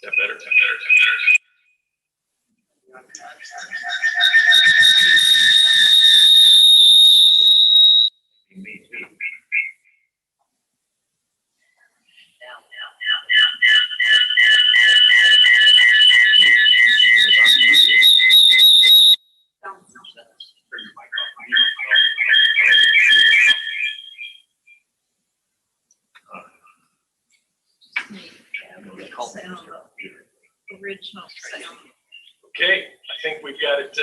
that better? Original sound. Okay, I think we've got it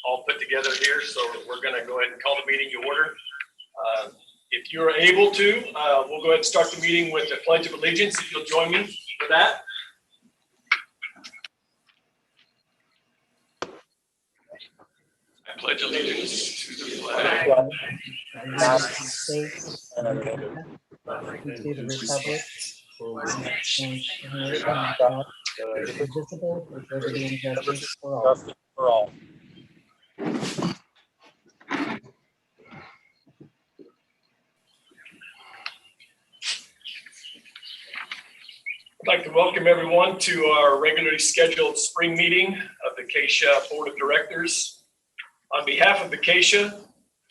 all put together here, so we're going to go ahead and call the meeting to order. If you're able to, we'll go ahead and start the meeting with the Pledge of Allegiance, if you'll join me for that. I pledge allegiance to the flag of the United States and to the republic for which it stands, one God, indivisible, with liberty and justice for all. I'd like to welcome everyone to our regularly scheduled spring meeting of the KSHSAA Board of Directors. On behalf of the KSHSAA,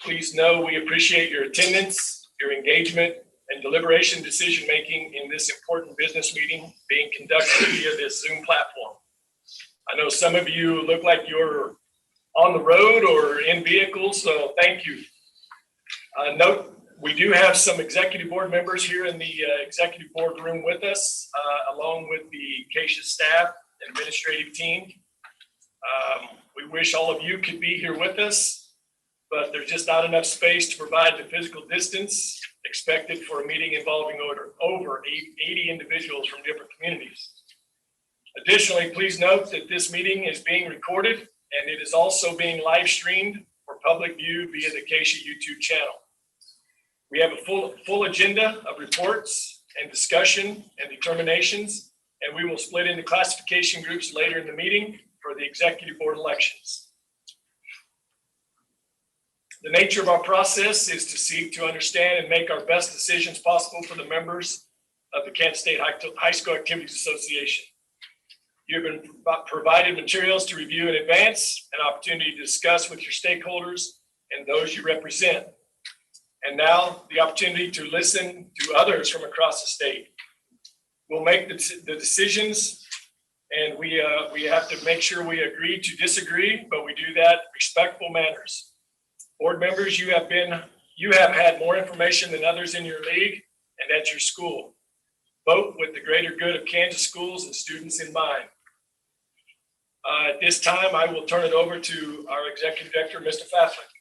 please know we appreciate your attendance, your engagement, and deliberation decision-making in this important business meeting being conducted via this Zoom platform. I know some of you look like you're on the road or in vehicles, so thank you. Note, we do have some executive board members here in the executive board room with us, along with the KSHSAA staff and administrative team. We wish all of you could be here with us, but there's just not enough space to provide the physical distance expected for a meeting involving over 80 individuals from different communities. Additionally, please note that this meeting is being recorded and it is also being live streamed for public view via the KSHSAA YouTube channel. We have a full agenda of reports and discussion and determinations, and we will split into classification groups later in the meeting for the executive board elections. The nature of our process is to seek to understand and make our best decisions possible for the members of the Kansas State High School Activities Association. You have been provided materials to review in advance, an opportunity to discuss with your stakeholders and those you represent. And now the opportunity to listen to others from across the state. We'll make the decisions, and we have to make sure we agree to disagree, but we do that in respectful manners. Board members, you have had more information than others in your league and at your school. Vote with the greater good of Kansas schools and students in mind. At this time, I will turn it over to our executive director, Mr. Fafflick.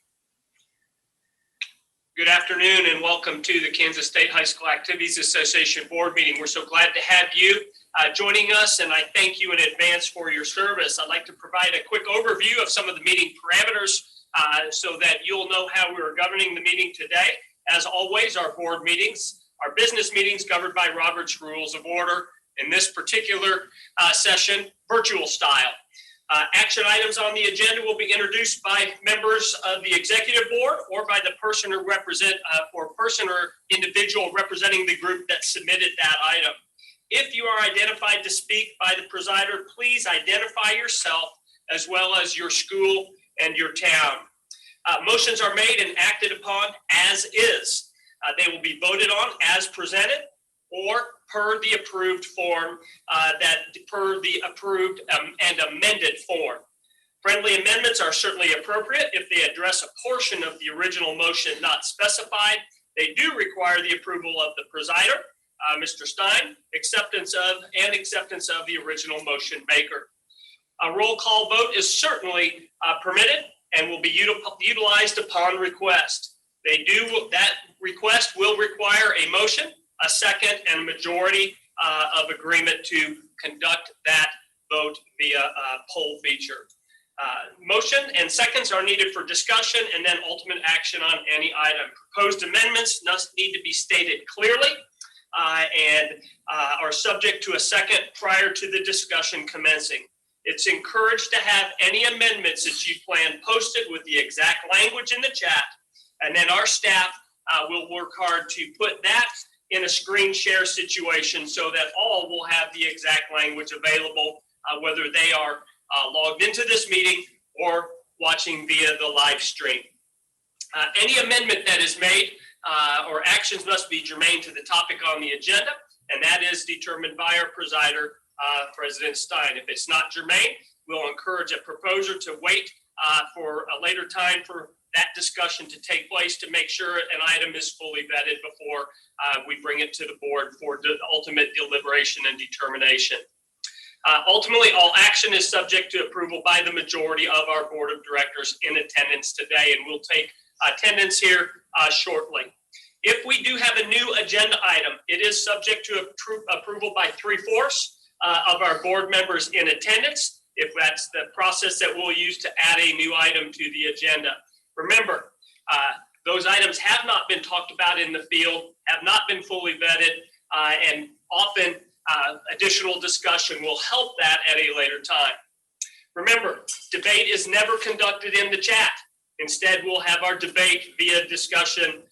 Good afternoon and welcome to the Kansas State High School Activities Association board meeting. We're so glad to have you joining us, and I thank you in advance for your service. I'd like to provide a quick overview of some of the meeting parameters so that you'll know how we're governing the meeting today. As always, our board meetings, our business meetings governed by Robert's Rules of Order. In this particular session, virtual style. Action items on the agenda will be introduced by members of the executive board or by the person or person or individual representing the group that submitted that item. If you are identified to speak by the presider, please identify yourself as well as your school and your town. Motions are made and acted upon as is. They will be voted on as presented or per the approved form, per the approved and amended form. Friendly amendments are certainly appropriate if they address a portion of the original motion not specified. They do require the approval of the presider, Mr. Stein, acceptance of the original motion maker. A roll call vote is certainly permitted and will be utilized upon request. That request will require a motion, a second, and a majority of agreement to conduct that vote via poll feature. Motion and seconds are needed for discussion and then ultimate action on any item. Proposed amendments must need to be stated clearly and are subject to a second prior to the discussion commencing. It's encouraged to have any amendments that you plan posted with the exact language in the chat, and then our staff will work hard to put that in a screen share situation so that all will have the exact language available, whether they are logged into this meeting or watching via the live stream. Any amendment that is made or actions must be germane to the topic on the agenda, and that is determined by our presider, President Stein. If it's not germane, we'll encourage a proposer to wait for a later time for that discussion to take place to make sure an item is fully vetted before we bring it to the board for the ultimate deliberation and determination. Ultimately, all action is subject to approval by the majority of our board of directors in attendance today, and we'll take attendance here shortly. If we do have a new agenda item, it is subject to approval by 3/4 of our board members in attendance, if that's the process that we'll use to add a new item to the agenda. Remember, those items have not been talked about in the field, have not been fully vetted, and often additional discussion will help that at a later time. Remember, debate is never conducted in the chat. Instead, we'll have our debate via discussion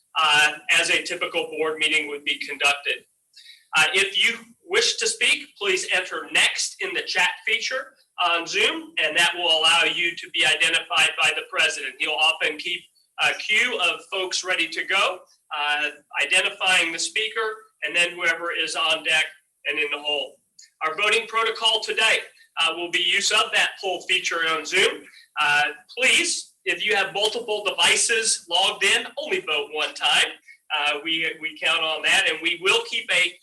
as a typical board meeting would be conducted. If you wish to speak, please enter next in the chat feature on Zoom, and that will allow you to be identified by the president. He'll often keep a queue of folks ready to go, identifying the speaker, and then whoever is on deck and in the hole. Our voting protocol today will be use of that poll feature on Zoom. Please, if you have multiple devices logged in, only vote one time. We count on that, and we will keep a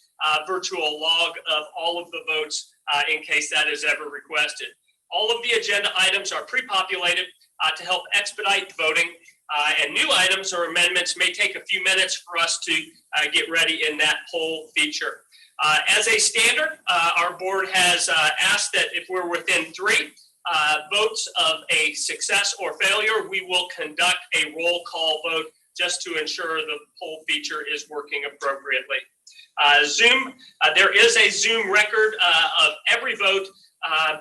virtual log of all of the votes in case that is ever requested. All of the agenda items are pre-populated to help expedite voting, and new items or amendments may take a few minutes for us to get ready in that poll feature. As a standard, our board has asked that if we're within 3 votes of a success or failure, we will conduct a roll call vote just to ensure the poll feature is working appropriately. Zoom, there is a Zoom record of every vote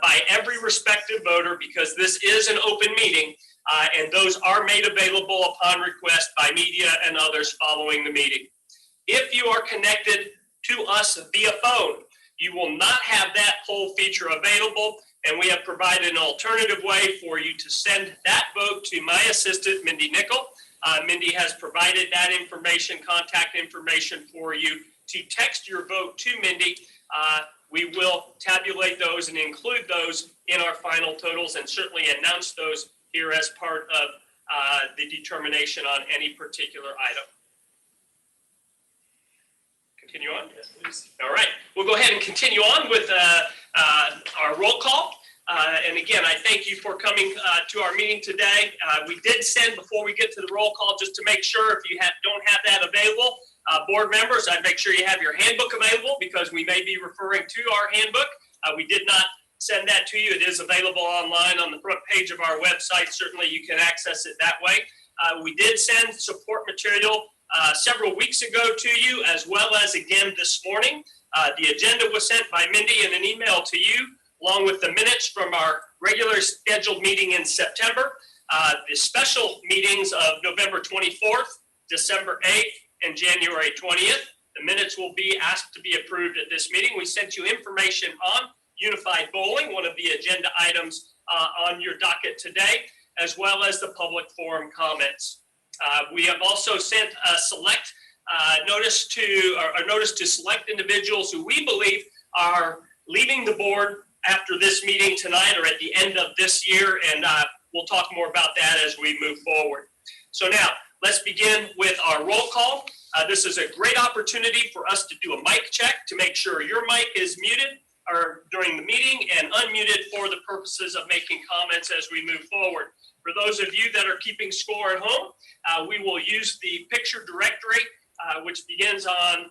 by every respective voter because this is an open meeting, and those are made available upon request by media and others following the meeting. If you are connected to us via phone, you will not have that poll feature available, and we have provided an alternative way for you to send that vote to my assistant, Mindy Nickel. Mindy has provided that information, contact information for you to text your vote to Mindy. We will tabulate those and include those in our final totals and certainly announce those here as part of the determination on any particular item. Continue on? Yes, please. All right, we'll go ahead and continue on with our roll call. And again, I thank you for coming to our meeting today. We did send, before we get to the roll call, just to make sure if you don't have that available, board members, I'd make sure you have your handbook available because we may be referring to our handbook. We did not send that to you. It is available online on the front page of our website. Certainly you can access it that way. We did send support material several weeks ago to you, as well as again this morning. The agenda was sent by Mindy in an email to you, along with the minutes from our regular scheduled meeting in September, the special meetings of November 24th, December 8th, and January 20th. The minutes will be asked to be approved at this meeting. We sent you information on Unified Bowling, one of the agenda items on your docket today, as well as the public forum comments. We have also sent a select notice to select individuals who we believe are leaving the board after this meeting tonight or at the end of this year, and we'll talk more about that as we move forward. So now, let's begin with our roll call. This is a great opportunity for us to do a mic check to make sure your mic is muted or during the meeting and unmuted for the purposes of making comments as we move forward. For those of you that are keeping score at home, we will use the picture directory, which begins on,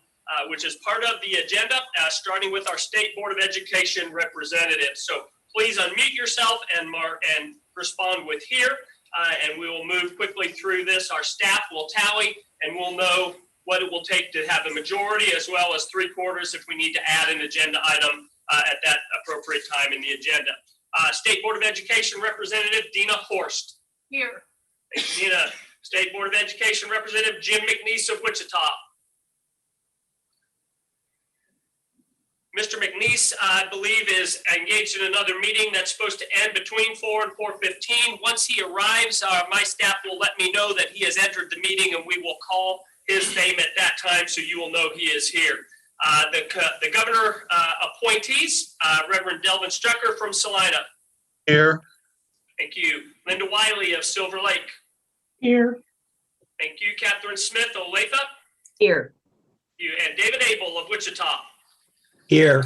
which is part of the agenda, starting with our State Board of Education representatives. So please unmute yourself and respond with here, and we will move quickly through this. Our staff will tally, and we'll know what it will take to have a majority as well as 3/4 if we need to add an agenda item at that appropriate time in the agenda. State Board of Education Representative Dena Hors. Here. Thank you, Dena. State Board of Education Representative Jim McNeese of Wichita. Mr. McNeese, I believe, is engaged in another meeting that's supposed to end between 4 and 4:15. Once he arrives, my staff will let me know that he has entered the meeting, and we will call his name at that time, so you will know he is here. The governor appointees, Reverend Delvin Strucker from Salina. Here. Thank you. Linda Wiley of Silver Lake. Here. Thank you. Catherine Smith of Olathe. Here. You and David Abel of Wichita. Here.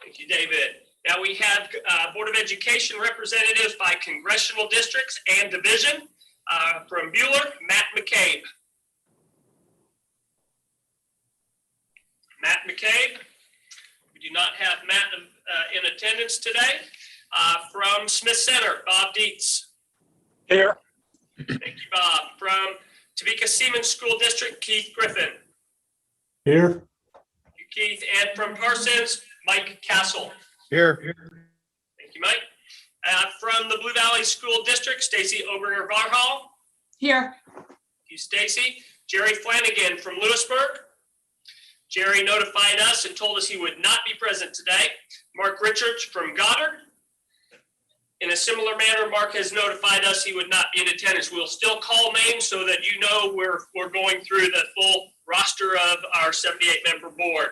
Thank you, David. Now we have Board of Education representatives by congressional districts and division. From Bueller, Matt McCabe. Matt McCabe. We do not have Matt in attendance today. From Smith Center, Bob Dietz. Here. Thank you, Bob. From Topeka Seaman School District, Keith Griffin. Here. Thank you, Keith. And from Parsons, Mike Castle. Here. Thank you, Mike. From the Blue Valley School District, Stacy Oberger Varhall. Here. Thank you, Stacy. Jerry Flanagan from Lewisburg. Jerry notified us and told us he would not be present today. Mark Richards from Goddard. In a similar manner, Mark has notified us he would not be in attendance. We'll still call names so that you know we're going through the full roster of our 78-member board.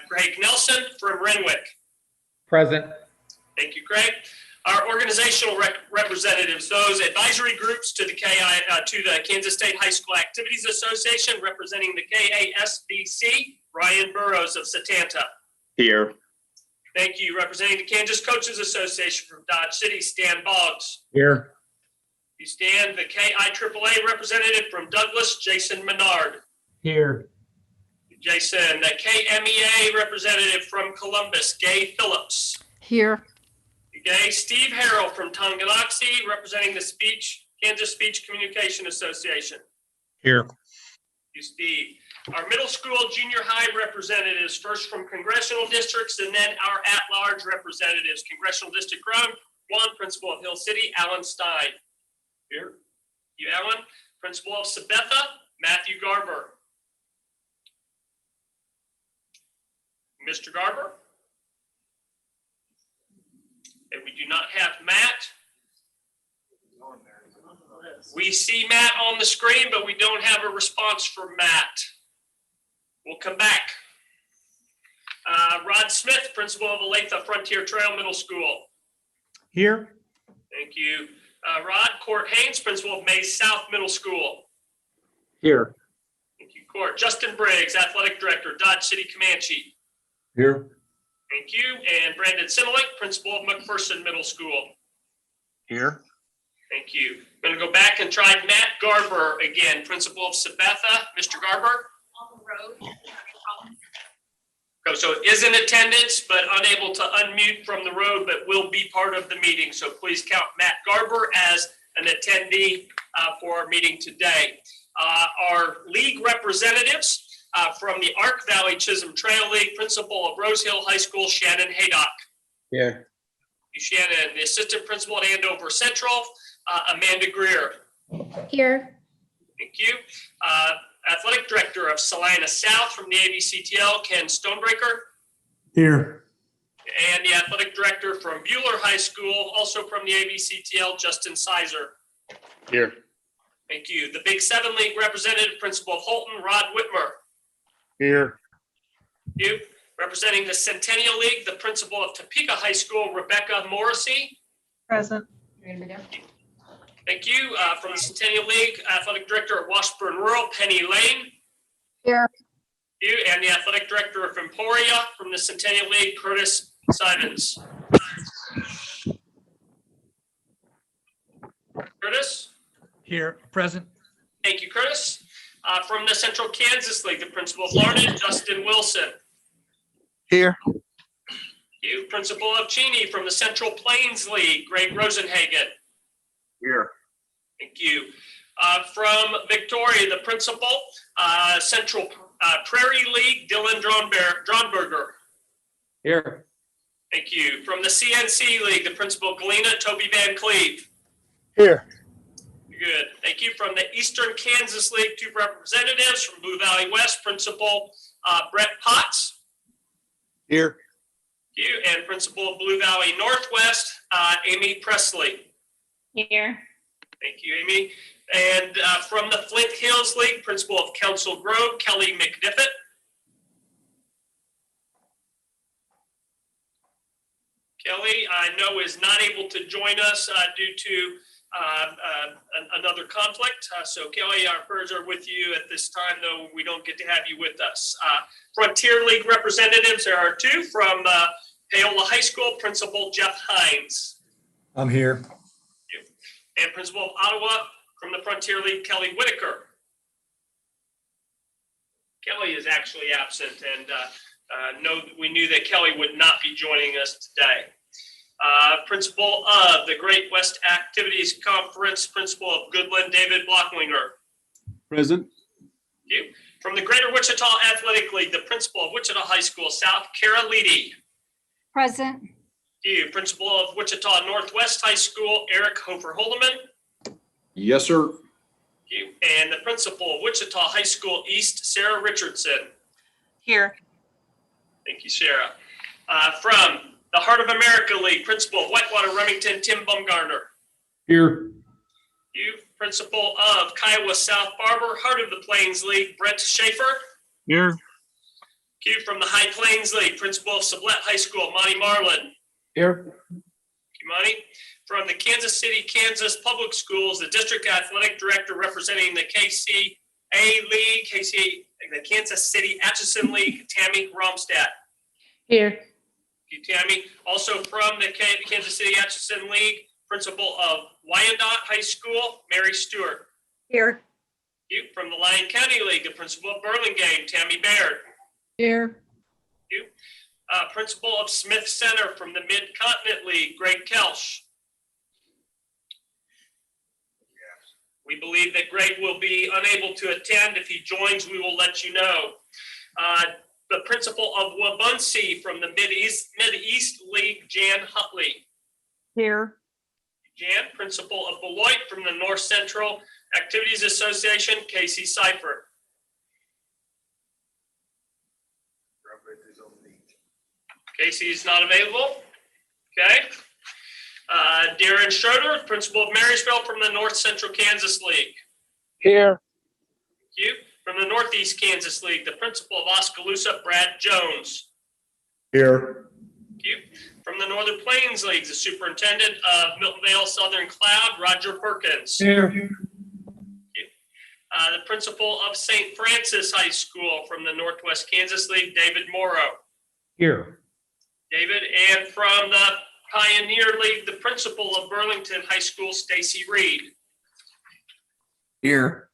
Craig Nelson from Renwick. Present. Thank you, Craig. Our organizational representatives, those advisory groups to the Kansas State High School Activities Association, representing the KASBC, Ryan Burrows of Satanta. Here. Thank you. Representing the Kansas Coaches Association from Dodge City, Stan Boggs. Here. You stand. The KIAAA representative from Douglas, Jason Menard. Here. Jason. The KMEA representative from Columbus, Gay Phillips. Here. Gay. Steve Harrell from Tonganoxie, representing the Kansas Speech Communication Association. Here. You, Steve. Our middle school, junior high representatives, first from congressional districts and then our at-large representatives. Congressional District 1, Principal of Hill City, Alan Stein. Here. You, Alan. Principal of Sabetha, Matthew Garber. Mr. Garber. And we do not have Matt. We see Matt on the screen, but we don't have a response from Matt. We'll come back. Rod Smith, Principal of Olathe Frontier Trail Middle School. Here. Thank you. Rod. Court Haynes, Principal of Mays South Middle School. Here. Thank you, Court. Justin Briggs, Athletic Director, Dodge City Comanche. Here. Thank you. And Brandon Similik, Principal of McPherson Middle School. Here. Thank you. I'm going to go back and try Matt Garber again, Principal of Sabetha. Mr. Garber? On the road. So is in attendance, but unable to unmute from the road, but will be part of the meeting. So please count Matt Garber as an attendee for our meeting today. Our league representatives from the Ark Valley Chisholm Trail League, Principal of Rose Hill High School, Shannon Haydock. Here. Shannon. The Assistant Principal at Andover Central, Amanda Greer. Here. Thank you. Athletic Director of Salina South from the ABCTL, Ken Stonebreaker. Here. And the Athletic Director from Bueller High School, also from the ABCTL, Justin Sizer. Here. Thank you. The Big 7 League representative, Principal of Holton, Rod Whitmer. Here. Thank you. Representing the Centennial League, the Principal of Topeka High School, Rebecca Morrissey. Present. Thank you. From the Centennial League, Athletic Director of Washburn Rural, Penny Lane. Here. You. And the Athletic Director of Emporia from the Centennial League, Curtis Simons. Curtis? Here. Present. Thank you, Curtis. From the Central Kansas League, the Principal of Larned, Justin Wilson. Here. You. Principal of Cheney from the Central Plains League, Greg Rosenhagen. Here. Thank you. From Victoria, the Principal, Central Prairie League, Dylan Dronberger. Here. Thank you. From the CNC League, the Principal, Galena, Toby Van Cleve. Here. Good. Thank you. From the Eastern Kansas League, 2 representatives. From Blue Valley West, Principal Brett Potts. Here. You. And Principal of Blue Valley Northwest, Amy Presley. Here. Thank you, Amy. And from the Flint Hills League, Principal of Council Grove, Kelly McNiffit. Kelly, I know, is not able to join us due to another conflict. So Kelly, our prayers are with you at this time, though we don't get to have you with us. Frontier League representatives, there are two from Paola High School, Principal Jeff Hines. I'm here. And Principal of Ottawa from the Frontier League, Kelly Whitaker. Kelly is actually absent, and we knew that Kelly would not be joining us today. Principal of the Great West Activities Conference, Principal of Goodland, David Blocklinger. Present. You. From the Greater Wichita Athletic League, the Principal of Wichita High School South, Kara Leedy. Present. You. Principal of Wichita Northwest High School, Eric Hofer-Holdeman. Yes, sir. You. And the Principal of Wichita High School East, Sarah Richardson. Here. Thank you, Sarah. From the Heart of America League, Principal of Whitewater Remington, Tim Bumgarner. Here. You. Principal of Kiowa South Barber, Heart of the Plains League, Brent Schaefer. Here. You. From the High Plains League, Principal of Sublette High School, Monty Marlin. Here. Thank you, Monty. From the Kansas City, Kansas Public Schools, the District Athletic Director representing the KCA League, the Kansas City Atchison League, Tammy Romstad. Here. Thank you, Tammy. Also from the Kansas City Atchison League, Principal of Wyandotte High School, Mary Stewart. Here. You. From the Lyon County League, the Principal of Burlingame, Tammy Baird. Here. You. Principal of Smith Center from the Mid-Continent League, Greg Kelsch. We believe that Greg will be unable to attend. If he joins, we will let you know. The Principal of Wabaunsee from the Mid-East League, Jan Hutley. Here. Jan. Principal of Beloit from the North Central Activities Association, Casey Seifert. Casey is not available. Okay. Darren Schroeder, Principal of Marysville from the North Central Kansas League. Here. Thank you. From the Northeast Kansas League, the Principal of Oskaloosa, Brad Jones. Here. Thank you. From the Northern Plains League, the Superintendent of Milton Vale Southern Cloud, Roger Perkins. Here. The Principal of St. Francis High School from the Northwest Kansas League, David Morrow. Here. David. And from the Pioneer League, the Principal of Burlington High School, Stacy Reed. Here.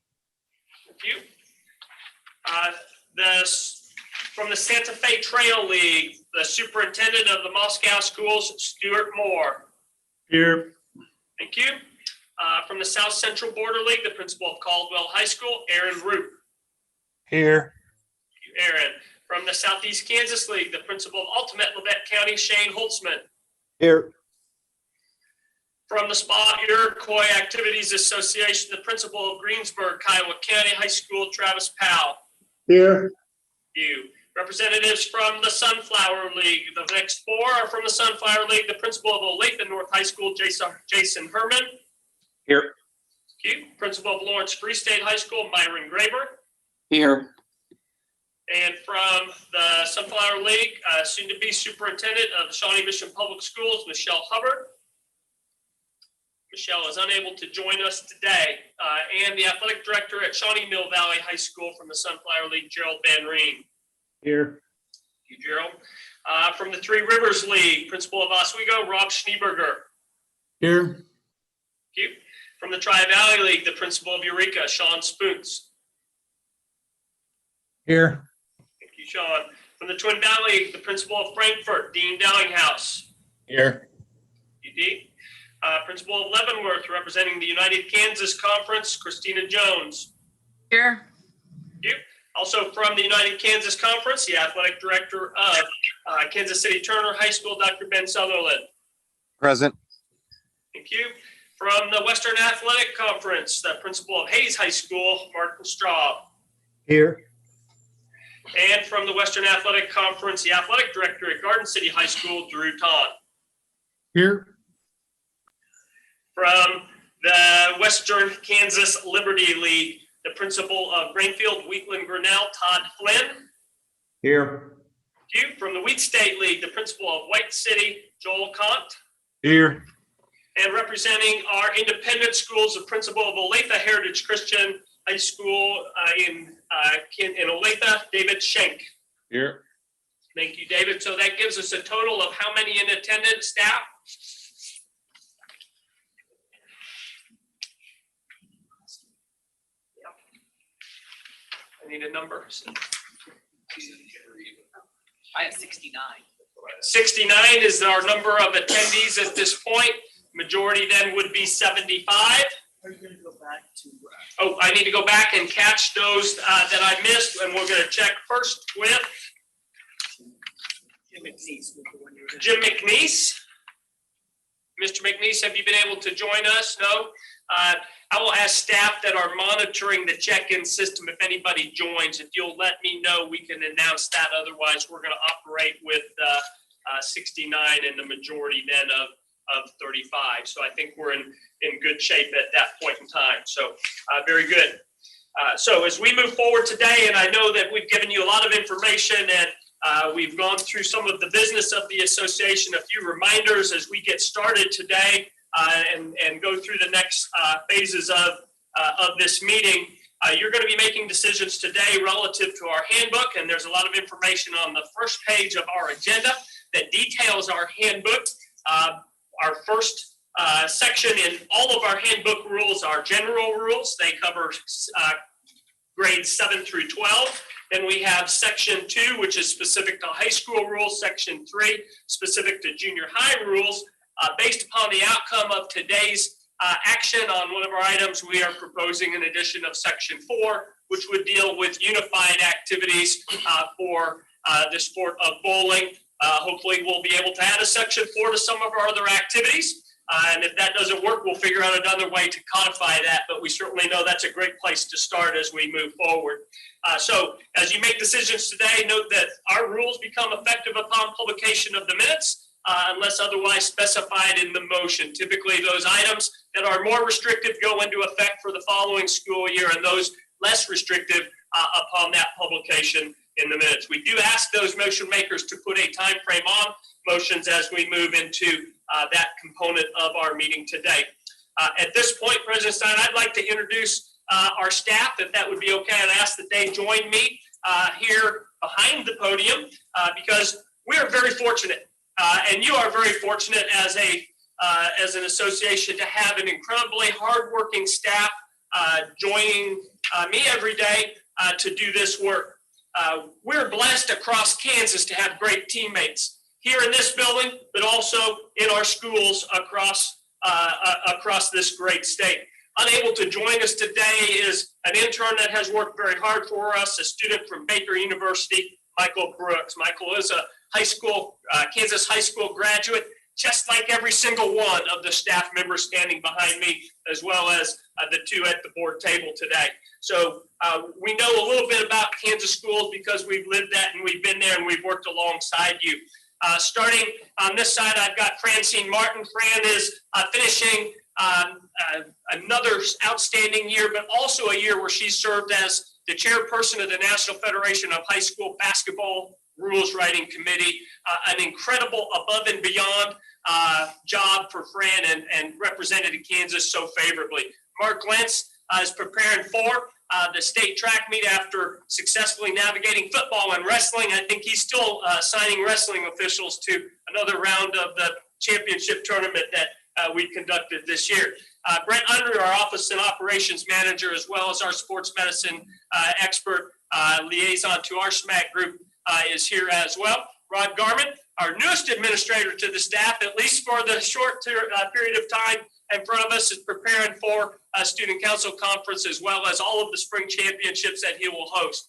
Thank you. From the Santa Fe Trail League, the Superintendent of the Moscow Schools, Stuart Moore. Here. Thank you. From the South Central Border League, the Principal of Caldwell High School, Aaron Root. Here. Thank you, Aaron. From the Southeast Kansas League, the Principal of Ultimate Labette County, Shane Holtzman. Here. From the Spa Iroquois Activities Association, the Principal of Greensburg, Kiowa County High School, Travis Powell. Here. You. Representatives from the Sunflower League. The next four are from the Sunflower League. The Principal of Olathe North High School, Jason Herman. Here. Thank you. Principal of Lawrence Free State High School, Myron Graber. Here. And from the Sunflower League, soon-to-be Superintendent of Shawnee Mission Public Schools, Michelle Hubbard. Michelle is unable to join us today. And the Athletic Director at Shawnee Mill Valley High School from the Sunflower League, Gerald Van Reen. Here. Thank you, Gerald. From the Three Rivers League, Principal of Oswego, Rob Schneeberger. Here. Thank you. From the Tri-Valley League, the Principal of Eureka, Sean Spooks. Here. Thank you, Sean. From the Twin Valley League, the Principal of Frankfurt, Dean Dowlinghouse. Here. Dean. Principal of Leavenworth, representing the United Kansas Conference, Christina Jones. Here. Thank you. Also from the United Kansas Conference, the Athletic Director of Kansas City Turner High School, Dr. Ben Sutherland. Present. Thank you. From the Western Athletic Conference, the Principal of Hayes High School, Martin Straub. Here. And from the Western Athletic Conference, the athletic director at Garden City High School, Drew Todd. Here. From the Western Kansas Liberty League, the principal of Grainfield, Wheatland, Grinnell, Todd Flynn. Here. You. From the Wheat State League, the principal of White City, Joel Kant. Here. And representing our independent schools, the principal of Olathe Heritage Christian High School in Olathe, David Schenk. Here. Thank you, David. So that gives us a total of how many in attendance, staff? I need a number. I have 69. 69 is our number of attendees at this point. Majority then would be 75. Are you going to go back to? Oh, I need to go back and catch those that I missed, and we're going to check first with Jim McNeese. Jim McNeese. Mr. McNeese, have you been able to join us? No? I will ask staff that are monitoring the check-in system if anybody joins. If you'll let me know, we can announce that. Otherwise, we're going to operate with 69 and the majority then of 35. So I think we're in good shape at that point in time. So very good. So as we move forward today, and I know that we've given you a lot of information and we've gone through some of the business of the association, a few reminders as we get started today and go through the next phases of this meeting. You're going to be making decisions today relative to our handbook, and there's a lot of information on the first page of our agenda that details our handbook. Our first section in all of our handbook rules are general rules. They cover grades 7 through 12. Then we have section 2, which is specific to high school rules. Section 3, specific to junior high rules. Based upon the outcome of today's action on one of our items, we are proposing an addition of section 4, which would deal with unified activities for the sport of bowling. Hopefully we'll be able to add a section 4 to some of our other activities. And if that doesn't work, we'll figure out another way to codify that. But we certainly know that's a great place to start as we move forward. So as you make decisions today, note that our rules become effective upon publication of the minutes unless otherwise specified in the motion. Typically, those items that are more restrictive go into effect for the following school year, and those less restrictive upon that publication in the minutes. We do ask those motion makers to put a time frame on motions as we move into that component of our meeting today. At this point, President Stein, I'd like to introduce our staff, if that would be okay. I'd ask that they join me here behind the podium because we are very fortunate, and you are very fortunate as an association to have an incredibly hardworking staff joining me every day to do this work. We're blessed across Kansas to have great teammates here in this building, but also in our schools across this great state. Unable to join us today is an intern that has worked very hard for us, a student from Baker University, Michael Brooks. Michael is a Kansas high school graduate, just like every single one of the staff members standing behind me, as well as the two at the board table today. So we know a little bit about Kansas schools because we've lived that and we've been there and we've worked alongside you. Starting on this side, I've got Francine Martin. Fran is finishing another outstanding year, but also a year where she served as the chairperson of the National Federation of High School Basketball Rules Writing Committee. An incredible above and beyond job for Fran and represented Kansas so favorably. Mark Lentz is preparing for the state track meet after successfully navigating football and wrestling. I think he's still signing wrestling officials to another round of the championship tournament that we conducted this year. Brent Under, our office and operations manager, as well as our sports medicine expert liaison to our SMAC group, is here as well. Rod Garman, our newest administrator to the staff, at least for the short period of time in front of us, is preparing for a student council conference as well as all of the spring championships that he will host.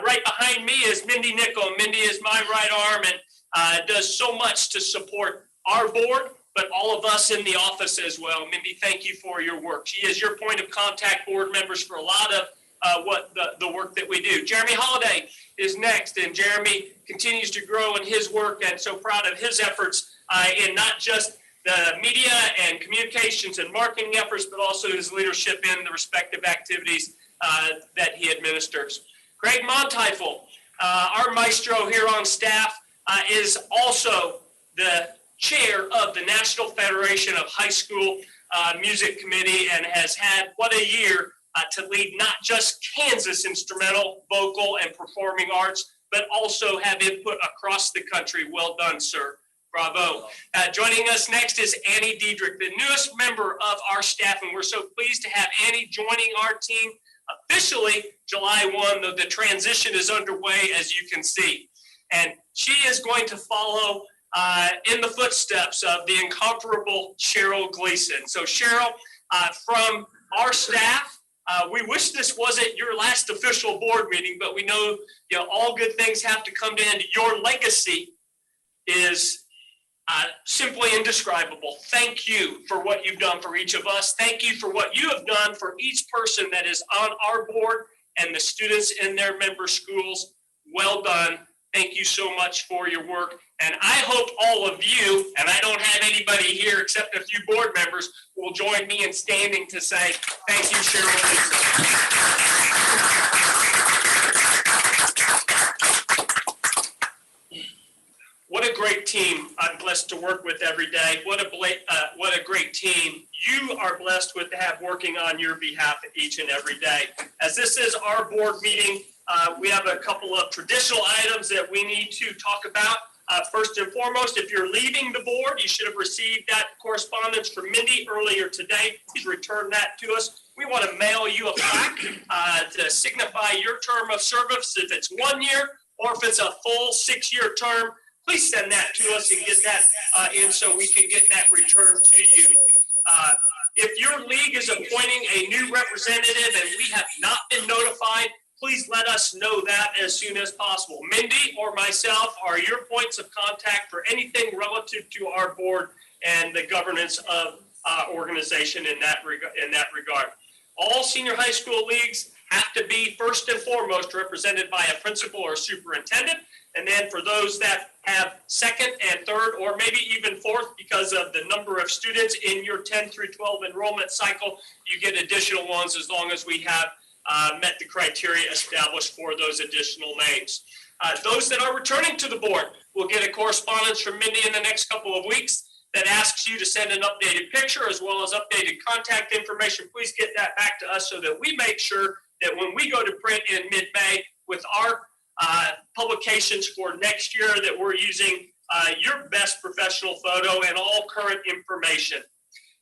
Right behind me is Mindy Nickel. Mindy is my right arm and does so much to support our board, but all of us in the office as well. Mindy, thank you for your work. She is your point of contact, board members, for a lot of what the work that we do. Jeremy Holiday is next, and Jeremy continues to grow in his work, and so proud of his efforts in not just the media and communications and marketing efforts, but also his leadership in the respective activities that he administers. Greg Monteifel, our maestro here on staff, is also the chair of the National Federation of High School Music Committee and has had what a year to lead not just Kansas instrumental, vocal, and performing arts, but also have input across the country. Well done, sir. Bravo. Joining us next is Annie Diedrich, the newest member of our staff, and we're so pleased to have Annie joining our team officially July 1, though the transition is underway, as you can see. And she is going to follow in the footsteps of the incomparable Cheryl Gleason. So Cheryl, from our staff, we wish this wasn't your last official board meeting, but we know, all good things have to come to end. Your legacy is simply indescribable. Thank you for what you've done for each of us. Thank you for what you have done for each person that is on our board and the students in their member schools. Well done. Thank you so much for your work. And I hope all of you, and I don't have anybody here except a few board members, will join me in standing to say thank you, Cheryl Gleason. What a great team I'm blessed to work with every day. What a great team you are blessed with to have working on your behalf each and every day. As this is our board meeting, we have a couple of traditional items that we need to talk about. First and foremost, if you're leaving the board, you should have received that correspondence from Mindy earlier today. Please return that to us. We want to mail you a plaque to signify your term of service. If it's 1 year or if it's a full 6-year term, please send that to us and get that in so we can get that returned to you. If your league is appointing a new representative and we have not been notified, please let us know that as soon as possible. Mindy or myself are your points of contact for anything relative to our board and the governance of organization in that regard. All senior high school leagues have to be first and foremost represented by a principal or superintendent. And then for those that have second and third, or maybe even fourth, because of the number of students in your 10 through 12 enrollment cycle, you get additional ones as long as we have met the criteria established for those additional names. Those that are returning to the board will get a correspondence from Mindy in the next couple of weeks that asks you to send an updated picture as well as updated contact information. Please get that back to us so that we make sure that when we go to print in mid-May with our publications for next year, that we're using your best professional photo and all current information.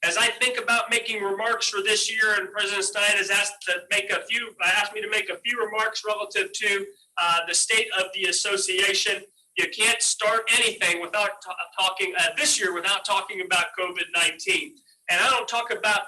As I think about making remarks for this year, and President Stein has asked me to make a few remarks relative to the state of the association. You can't start anything without talking this year without talking about COVID-19. And I don't talk about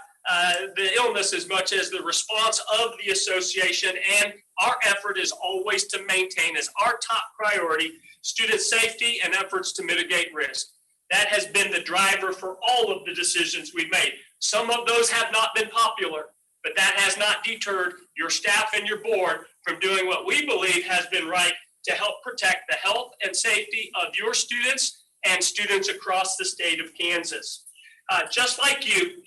the illness as much as the response of the association, and our effort is always to maintain as our top priority student safety and efforts to mitigate risk. That has been the driver for all of the decisions we've made. Some of those have not been popular, but that has not deterred your staff and your board from doing what we believe has been right to help protect the health and safety of your students and students across the state of Kansas. Just like you,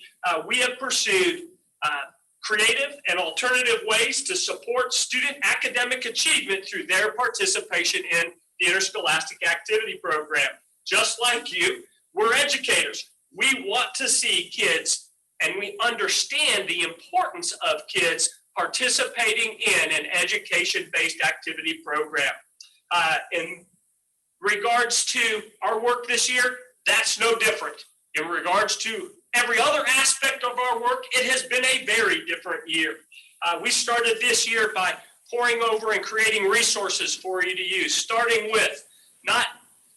we have pursued creative and alternative ways to support student academic achievement through their participation in the Interscholastic Activity Program. Just like you, we're educators. We want to see kids, and we understand the importance of kids participating in an education-based activity program. In regards to our work this year, that's no different. In regards to every other aspect of our work, it has been a very different year. We started this year by poring over and creating resources for you to use, starting with not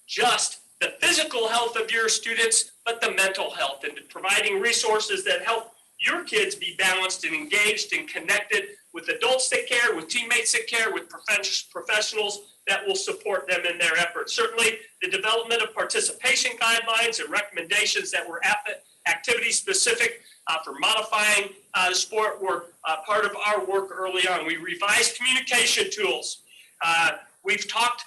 just the physical health of your students, but the mental health, and providing resources that help your kids be balanced and engaged and connected with adults that care, with teammates that care, with professionals that will support them in their efforts. Certainly, the development of participation guidelines and recommendations that were activity specific for modifying the sport were part of our work early on. We revised communication tools. We've talked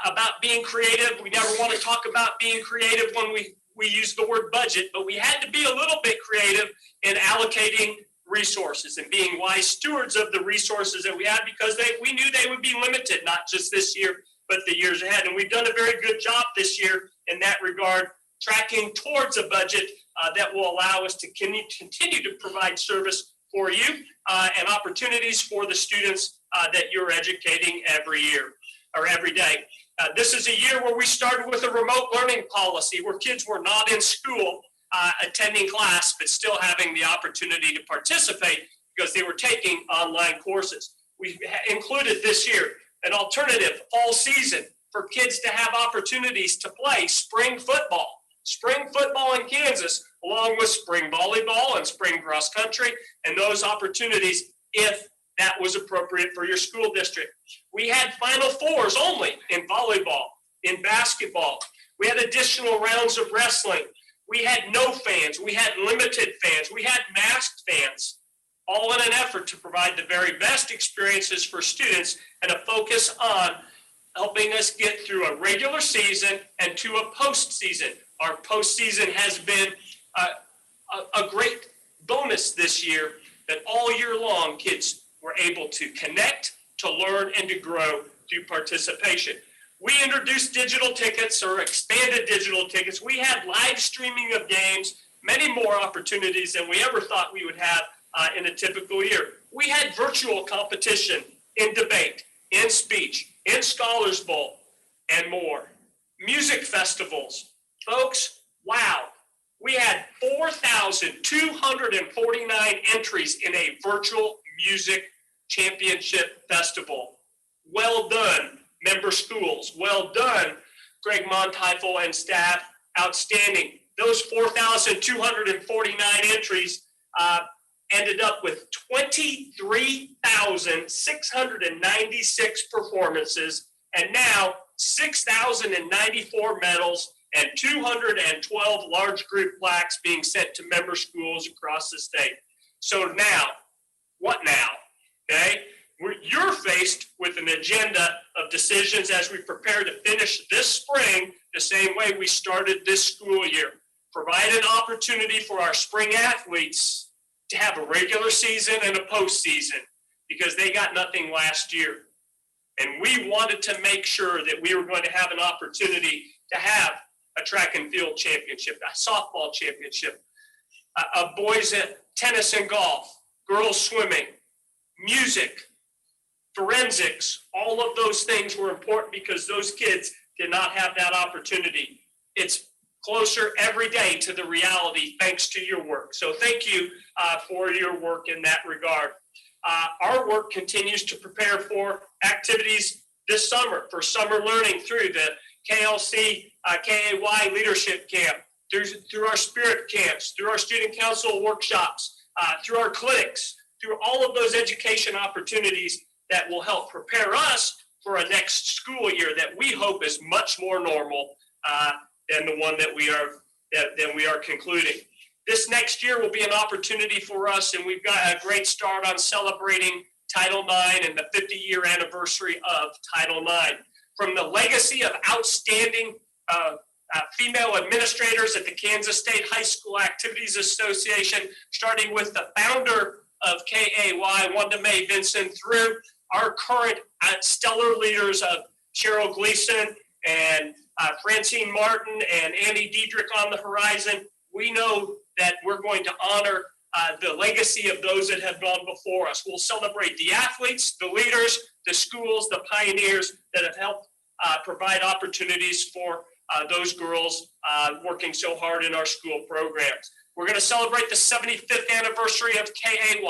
about being creative. We never want to talk about being creative when we use the word budget, but we had to be a little bit creative in allocating resources and being wise stewards of the resources that we had, because we knew they would be limited, not just this year, but the years ahead. And we've done a very good job this year in that regard, tracking towards a budget that will allow us to continue to provide service for you and opportunities for the students that you're educating every year or every day. This is a year where we started with a remote learning policy where kids were not in school attending class, but still having the opportunity to participate because they were taking online courses. We've included this year an alternative fall season for kids to have opportunities to play spring football in Kansas, along with spring volleyball and spring cross country, and those opportunities if that was appropriate for your school district. We had Final Fours only in volleyball, in basketball. We had additional rounds of wrestling. We had no fans. We had limited fans. We had masked fans, all in an effort to provide the very best experiences for students and a focus on helping us get through a regular season and to a postseason. Our postseason has been a great bonus this year, that all year long kids were able to connect, to learn, and to grow through participation. We introduced digital tickets or expanded digital tickets. We had live streaming of games, many more opportunities than we ever thought we would have in a typical year. We had virtual competition in debate, in speech, in Scholars Bowl, and more. Music festivals. Folks, wow. We had 4,249 entries in a virtual music championship festival. Well done, member schools. Well done, Greg Monteifel and staff. Outstanding. Those 4,249 entries ended up with 23,696 performances, and now 6,094 medals and 212 large group plaques being sent to member schools across the state. So now, what now? Okay, you're faced with an agenda of decisions as we prepare to finish this spring the same way we started this school year. Provide an opportunity for our spring athletes to have a regular season and a postseason, because they got nothing last year. And we wanted to make sure that we were going to have an opportunity to have a track and field championship, a softball championship, a boys tennis and golf, girls swimming, music, forensics. All of those things were important because those kids did not have that opportunity. It's closer every day to the reality thanks to your work. So thank you for your work in that regard. Our work continues to prepare for activities this summer, for summer learning through the KSHSAA Leadership Camp, through our spirit camps, through our student council workshops, through our clinics, through all of those education opportunities that will help prepare us for a next school year that we hope is much more normal than the one that we are concluding. This next year will be an opportunity for us, and we've got a great start on celebrating Title IX and the 50-year anniversary of Title IX. From the legacy of outstanding female administrators at the Kansas State High School Activities Association, starting with the founder of KAY, Wanda Mae Vinson, through our current stellar leaders of Cheryl Gleason and Francine Martin and Annie Diedrich on the horizon. We know that we're going to honor the legacy of those that have gone before us. We'll celebrate the athletes, the leaders, the schools, the pioneers that have helped provide opportunities for those girls working so hard in our school programs. We're going to celebrate the 75th anniversary of KAY.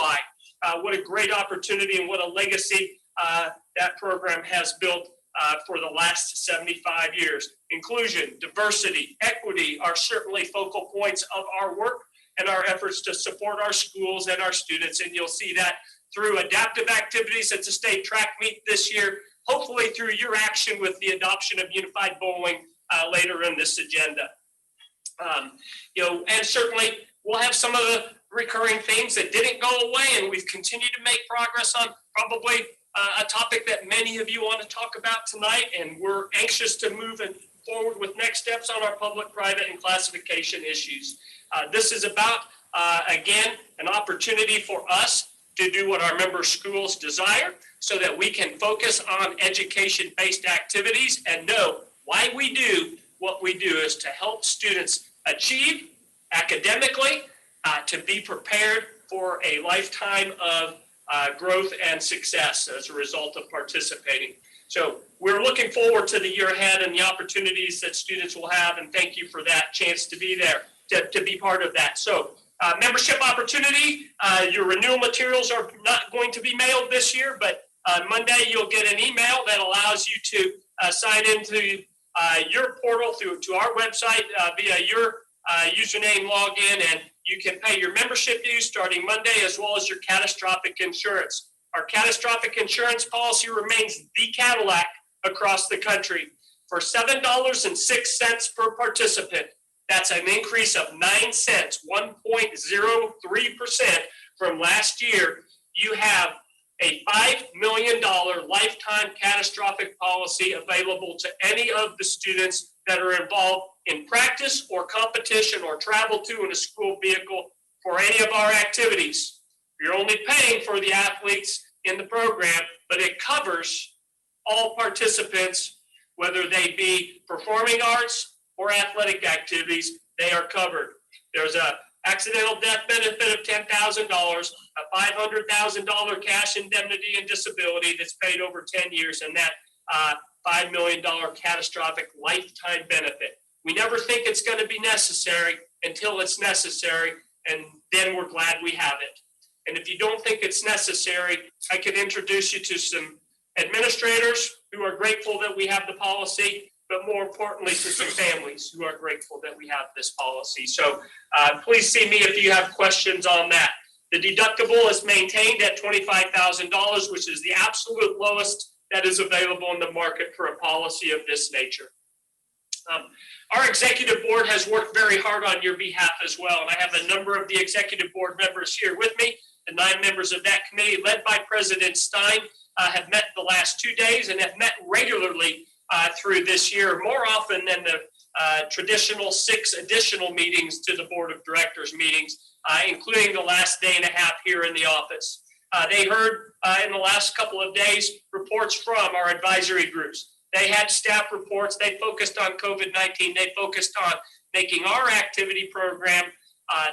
What a great opportunity and what a legacy that program has built for the last 75 years. Inclusion, diversity, equity are certainly focal points of our work and our efforts to support our schools and our students. And you'll see that through adaptive activities at the state track meet this year, hopefully through your action with the adoption of unified bowling later in this agenda. And certainly we'll have some of the recurring themes that didn't go away, and we've continued to make progress on probably a topic that many of you want to talk about tonight, and we're anxious to move forward with next steps on our public, private, and classification issues. This is about, again, an opportunity for us to do what our member schools desire so that we can focus on education-based activities and know why we do what we do is to help students achieve academically, to be prepared for a lifetime of growth and success as a result of participating. So we're looking forward to the year ahead and the opportunities that students will have, and thank you for that chance to be there, to be part of that. So membership opportunity, your renewal materials are not going to be mailed this year, but on Monday you'll get an email that allows you to sign into your portal to our website via your username login, and you can pay your membership dues starting Monday, as well as your catastrophic insurance. Our catastrophic insurance policy remains the Cadillac across the country. For $7.06 per participant, that's an increase of 9 cents, 1.03% from last year. You have a $5 million lifetime catastrophic policy available to any of the students that are involved in practice or competition or travel to in a school vehicle for any of our activities. You're only paying for the athletes in the program, but it covers all participants, whether they be performing arts or athletic activities, they are covered. There's a accidental death benefit of $10,000, a $500,000 cash indemnity and disability that's paid over 10 years, and that $5 million catastrophic lifetime benefit. We never think it's going to be necessary until it's necessary, and then we're glad we have it. And if you don't think it's necessary, I could introduce you to some administrators who are grateful that we have the policy, but more importantly, to some families who are grateful that we have this policy. So please see me if you have questions on that. The deductible is maintained at $25,000, which is the absolute lowest that is available in the market for a policy of this nature. Our executive board has worked very hard on your behalf as well, and I have a number of the executive board members here with me. The 9 members of that committee, led by President Stein, have met the last 2 days and have met regularly through this year, more often than the traditional 6 additional meetings to the board of directors meetings, including the last day and a half here in the office. They heard in the last couple of days reports from our advisory groups. They had staff reports. They focused on COVID-19. They focused on making our activity program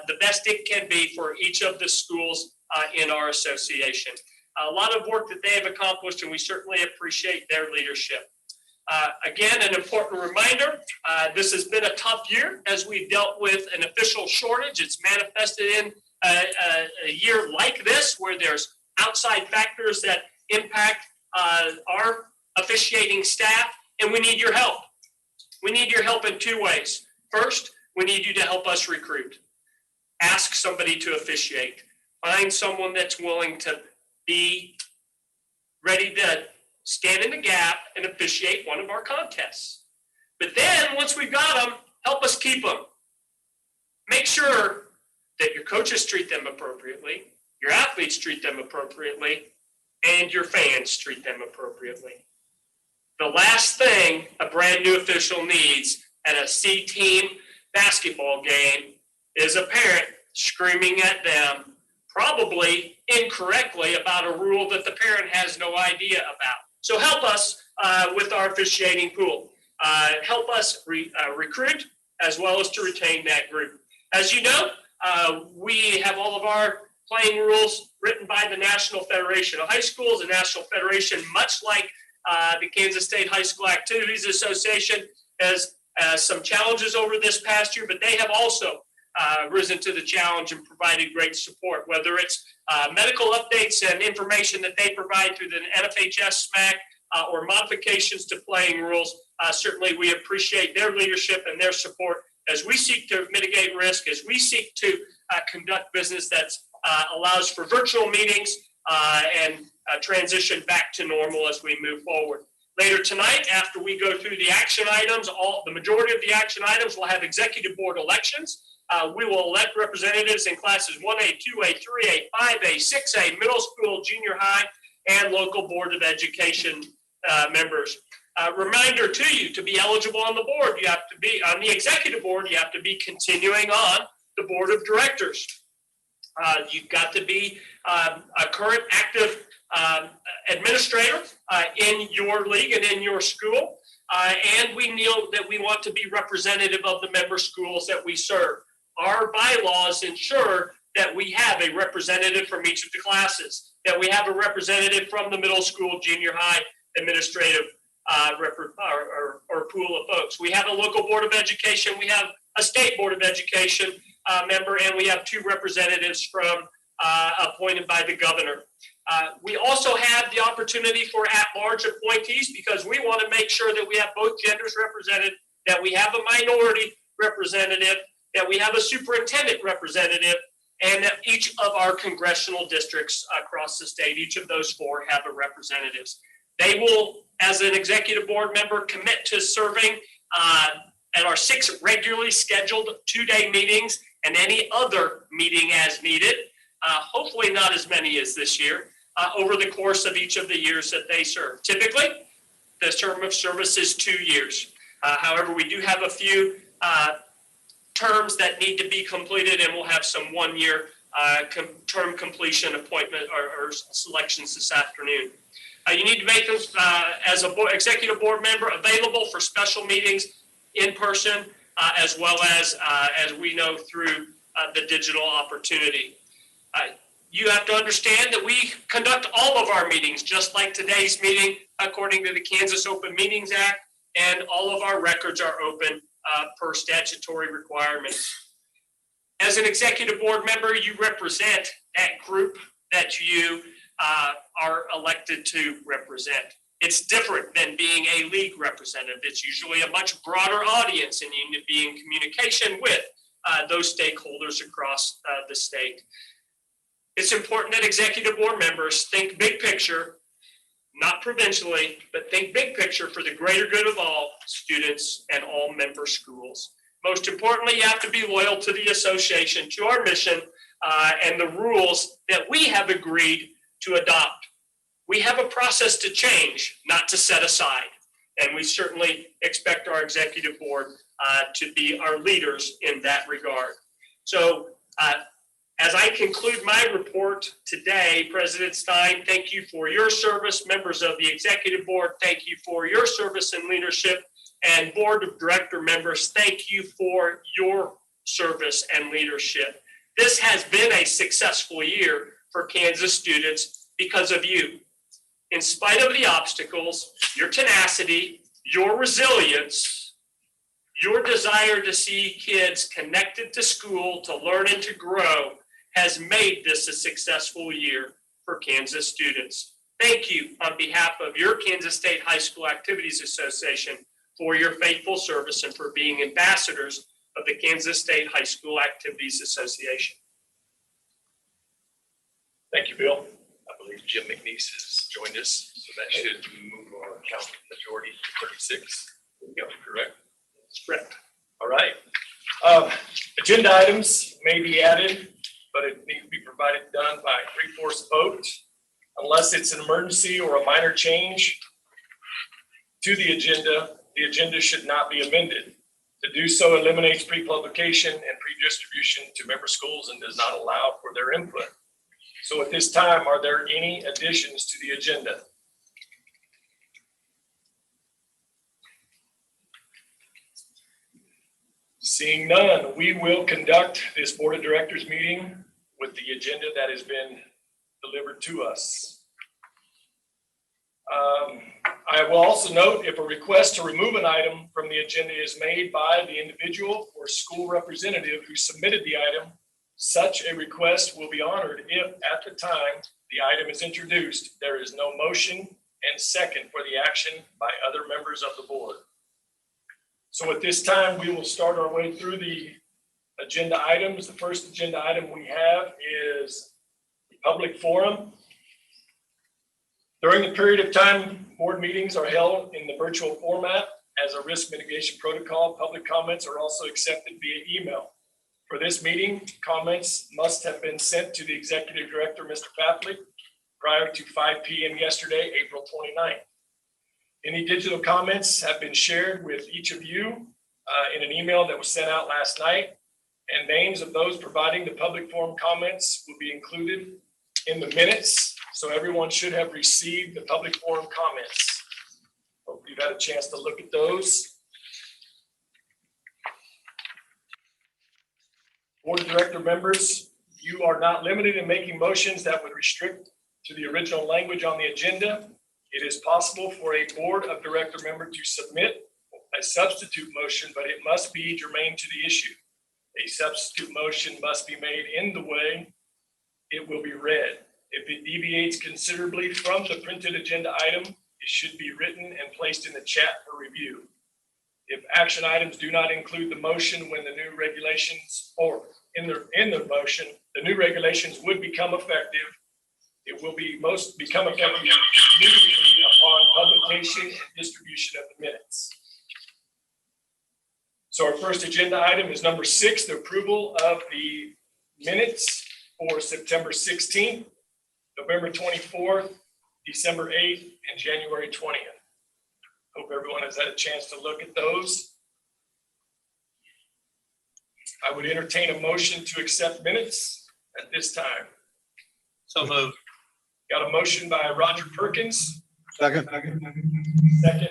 the best it can be for each of the schools in our association. A lot of work that they have accomplished, and we certainly appreciate their leadership. Again, an important reminder, this has been a tough year as we've dealt with an official shortage. It's manifested in a year like this where there's outside factors that impact our officiating staff, and we need your help. We need your help in 2 ways. First, we need you to help us recruit. Ask somebody to officiate. Find someone that's willing to be ready to stand in the gap and officiate one of our contests. But then, once we've got them, help us keep them. Make sure that your coaches treat them appropriately, your athletes treat them appropriately, and your fans treat them appropriately. The last thing a brand new official needs at a C team basketball game is a parent screaming at them, probably incorrectly, about a rule that the parent has no idea about. So help us with our officiating pool. Help us recruit as well as to retain that group. As you know, we have all of our playing rules written by the National Federation of High Schools. The National Federation, much like the Kansas State High School Activities Association, has some challenges over this past year, but they have also risen to the challenge and provided great support, whether it's medical updates and information that they provide through the NFHS SMAC or modifications to playing rules. Certainly we appreciate their leadership and their support as we seek to mitigate risk, as we seek to conduct business that allows for virtual meetings and transition back to normal as we move forward. Later tonight, after we go through the action items, the majority of the action items will have executive board elections. We will elect representatives in classes 1A, 2A, 3A, 5A, 6A, middle school, junior high, and local board of education members. Reminder to you, to be eligible on the board, you have to be on the executive board, you have to be continuing on the board of directors. You've got to be a current active administrator in your league and in your school. And we know that we want to be representative of the member schools that we serve. Our bylaws ensure that we have a representative from each of the classes, that we have a representative from the middle school, junior high administrative or pool of folks. We have a local board of education, we have a state board of education member, and we have 2 representatives from appointed by the governor. We also have the opportunity for at-large appointees because we want to make sure that we have both genders represented, that we have a minority representative, that we have a superintendent representative, and that each of our congressional districts across the state, each of those 4 have a representatives. They will, as an executive board member, commit to serving at our 6 regularly scheduled 2-day meetings and any other meeting as needed, hopefully not as many as this year, over the course of each of the years that they serve. Typically, the term of service is 2 years. However, we do have a few terms that need to be completed, and we'll have some 1-year term completion appointment or selections this afternoon. You need to make them, as an executive board member, available for special meetings in person, as well as we know, through the digital opportunity. You have to understand that we conduct all of our meetings, just like today's meeting, according to the Kansas Open Meetings Act, and all of our records are open per statutory requirements. As an executive board member, you represent that group that you are elected to represent. It's different than being a league representative. It's usually a much broader audience, and you need to be in communication with those stakeholders across the state. It's important that executive board members think big picture, not provincially, but think big picture for the greater good of all students and all member schools. Most importantly, you have to be loyal to the association, to our mission, and the rules that we have agreed to adopt. We have a process to change, not to set aside. And we certainly expect our executive board to be our leaders in that regard. So as I conclude my report today, President Stein, thank you for your service. Members of the executive board, thank you for your service and leadership. And board of director members, thank you for your service and leadership. This has been a successful year for Kansas students because of you. In spite of the obstacles, your tenacity, your resilience, your desire to see kids connected to school, to learn and to grow, has made this a successful year for Kansas students. Thank you on behalf of your Kansas State High School Activities Association for your faithful service and for being ambassadors of the Kansas State High School Activities Association. Thank you, Bill. I believe Jim McNeese has joined us, so that should move our count majority to 36. Yep, correct? That's correct. All right. Agenda items may be added, but it needs to be provided done by 3/4 vote. Unless it's an emergency or a minor change to the agenda should not be amended. To do so eliminates pre-publication and pre-distribution to member schools and does not allow for their input. So at this time, are there any additions to the agenda? Seeing none, we will conduct this board of directors meeting with the agenda that has been delivered to us. I will also note if a request to remove an item from the agenda is made by the individual or school representative who submitted the item, such a request will be honored if at the time the item is introduced, there is no motion and second for the action by other members of the board. So at this time, we will start our way through the agenda items. The first agenda item we have is the public forum. During the period of time board meetings are held in the virtual format, as a risk mitigation protocol, public comments are also accepted via email. For this meeting, comments must have been sent to the Executive Director, Mr. Papley, prior to 5 p.m. yesterday, April 29th. Any digital comments have been shared with each of you in an email that was sent out last night, and names of those providing the public forum comments will be included in the minutes. So everyone should have received the public forum comments. Hope you've had a chance to look at those. Board of Director members, you are not limited in making motions that would restrict to the original language on the agenda. It is possible for a Board of Director member to submit a substitute motion, but it must be germane to the issue. A substitute motion must be made in the way it will be read. If it deviates considerably from the printed agenda item, it should be written and placed in the chat for review. If action items do not include the motion when the new regulations or in the motion, the new regulations would become effective. It will become effective immediately upon publication and distribution of the minutes. So our first agenda item is number 6, the approval of the minutes for September 16th, November 24th, December 8th, and January 20th. Hope everyone has had a chance to look at those. I would entertain a motion to accept minutes at this time. So moved. Got a motion by Roger Perkins, Second. second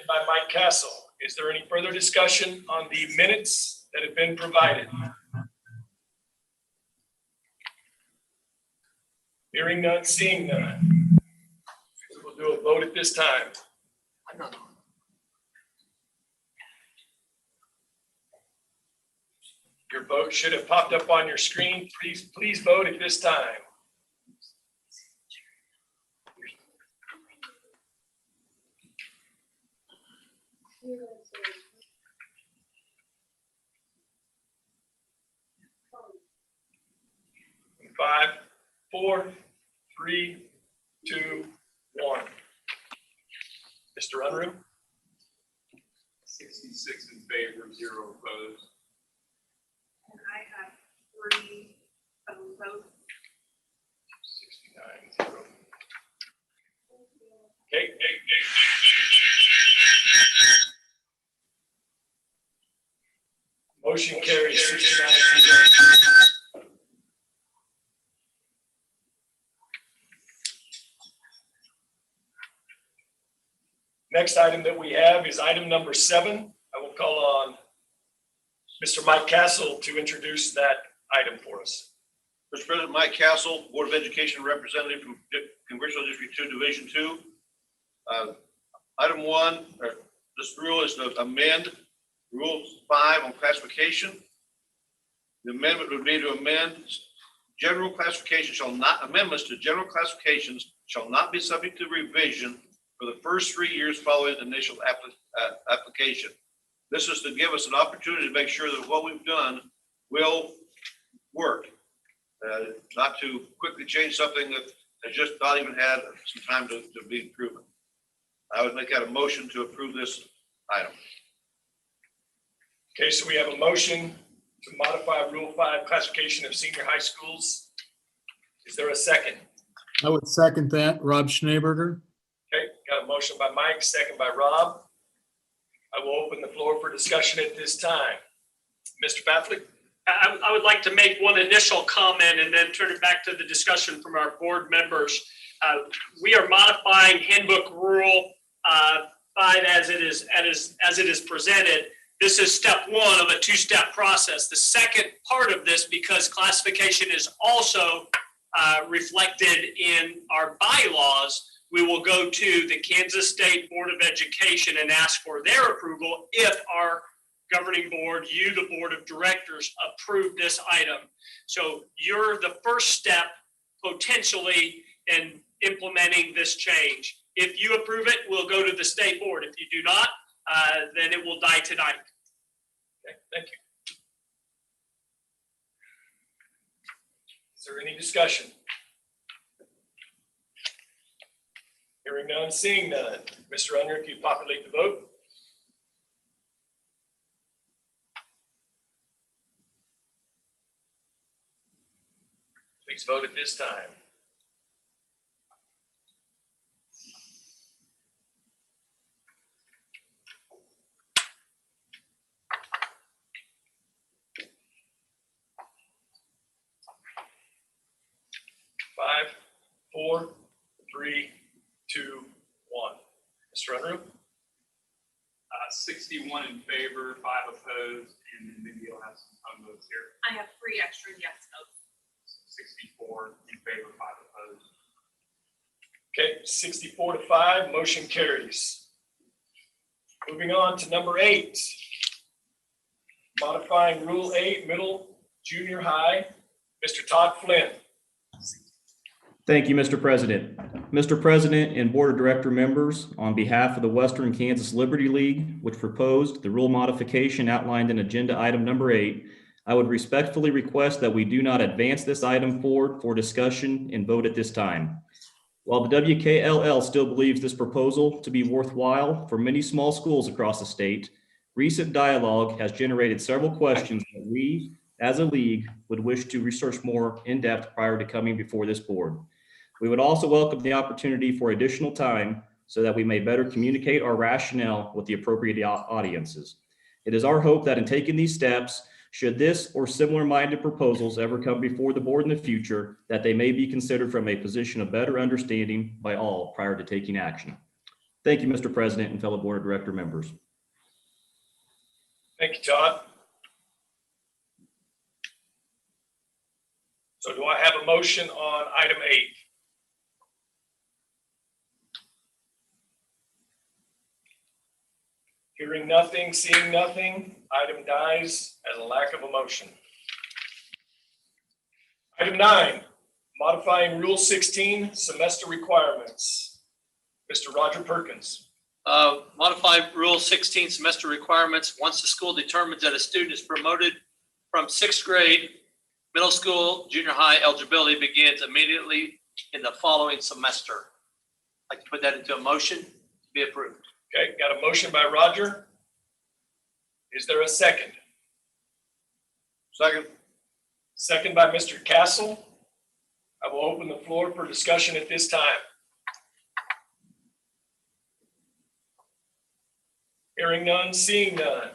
by Mike Castle. Is there any further discussion on the minutes that have been provided? Hearing none, seeing none. We'll do a vote at this time. Your vote should have popped up on your screen. Please vote at this time. Five, 4, 3, 2, 1. Mr. Unruh? 66 in favor, 0 opposed. And I have 3 votes. 69, 0. Okay. Motion carries 69-0. Next item that we have is item number 7. I will call on Mr. Mike Castle to introduce that item for us. Mr. President, Mike Castle, Board of Education Representative from Congressional District 2, Division 2. Item 1, this rule is to amend Rule 5 on classification. The amendment would be to amend general classification amendments to general classifications shall not be subject to revision for the first 3 years following initial application. This is to give us an opportunity to make sure that what we've done will work. Not to quickly change something that has just not even had some time to be proven. I would make that a motion to approve this item. Okay, so we have a motion to modify Rule 5 classification of senior high schools. Is there a second? I would second that. Rob Schneeberger. Okay, got a motion by Mike, second by Rob. I will open the floor for discussion at this time. Mr. Papley? I would like to make one initial comment and then turn it back to the discussion from our board members. We are modifying handbook rule 5 as it is presented. This is step 1 of a 2-step process. The second part of this, because classification is also reflected in our bylaws, we will go to the Kansas State Board of Education and ask for their approval if our governing board, you, the board of directors, approve this item. So you're the first step potentially in implementing this change. If you approve it, we'll go to the state board. If you do not, then it will die tonight. Okay, thank you. Is there any discussion? Hearing none, seeing none. Mr. Unruh, if you populate the vote. Please vote at this time. Five, four, three, two, one. Mr. Unruh? 61 in favor, 5 opposed, and then maybe you'll have some votes here. I have 3 extra yes votes. 64 in favor, 5 opposed. Okay, 64-5, motion carries. Moving on to number 8. Modifying Rule 8, middle, junior high. Mr. Todd Flynn. Thank you, Mr. President. Mr. President and Board of Director members, on behalf of the Western Kansas Liberty League, which proposed the rule modification outlined in agenda item number 8, I would respectfully request that we do not advance this item forward for discussion and vote at this time. While the WKLL still believes this proposal to be worthwhile for many small schools across the state, recent dialogue has generated several questions that we, as a league, would wish to research more in depth prior to coming before this board. We would also welcome the opportunity for additional time so that we may better communicate our rationale with the appropriate audiences. It is our hope that in taking these steps, should this or similar minded proposals ever come before the board in the future, that they may be considered from a position of better understanding by all prior to taking action. Thank you, Mr. President and fellow Board of Director members. Thank you, Todd. So do I have a motion on item 8? Hearing nothing, seeing nothing, item dies as a lack of a motion. Item 9, modifying Rule 16, semester requirements. Mr. Roger Perkins. Modify Rule 16 semester requirements. Once the school determines that a student is promoted from 6th grade, middle school, junior high eligibility begins immediately in the following semester. I'd like to put that into a motion to be approved. Okay, got a motion by Roger. Is there a second? Second. Second by Mr. Castle. I will open the floor for discussion at this time. Hearing none, seeing none.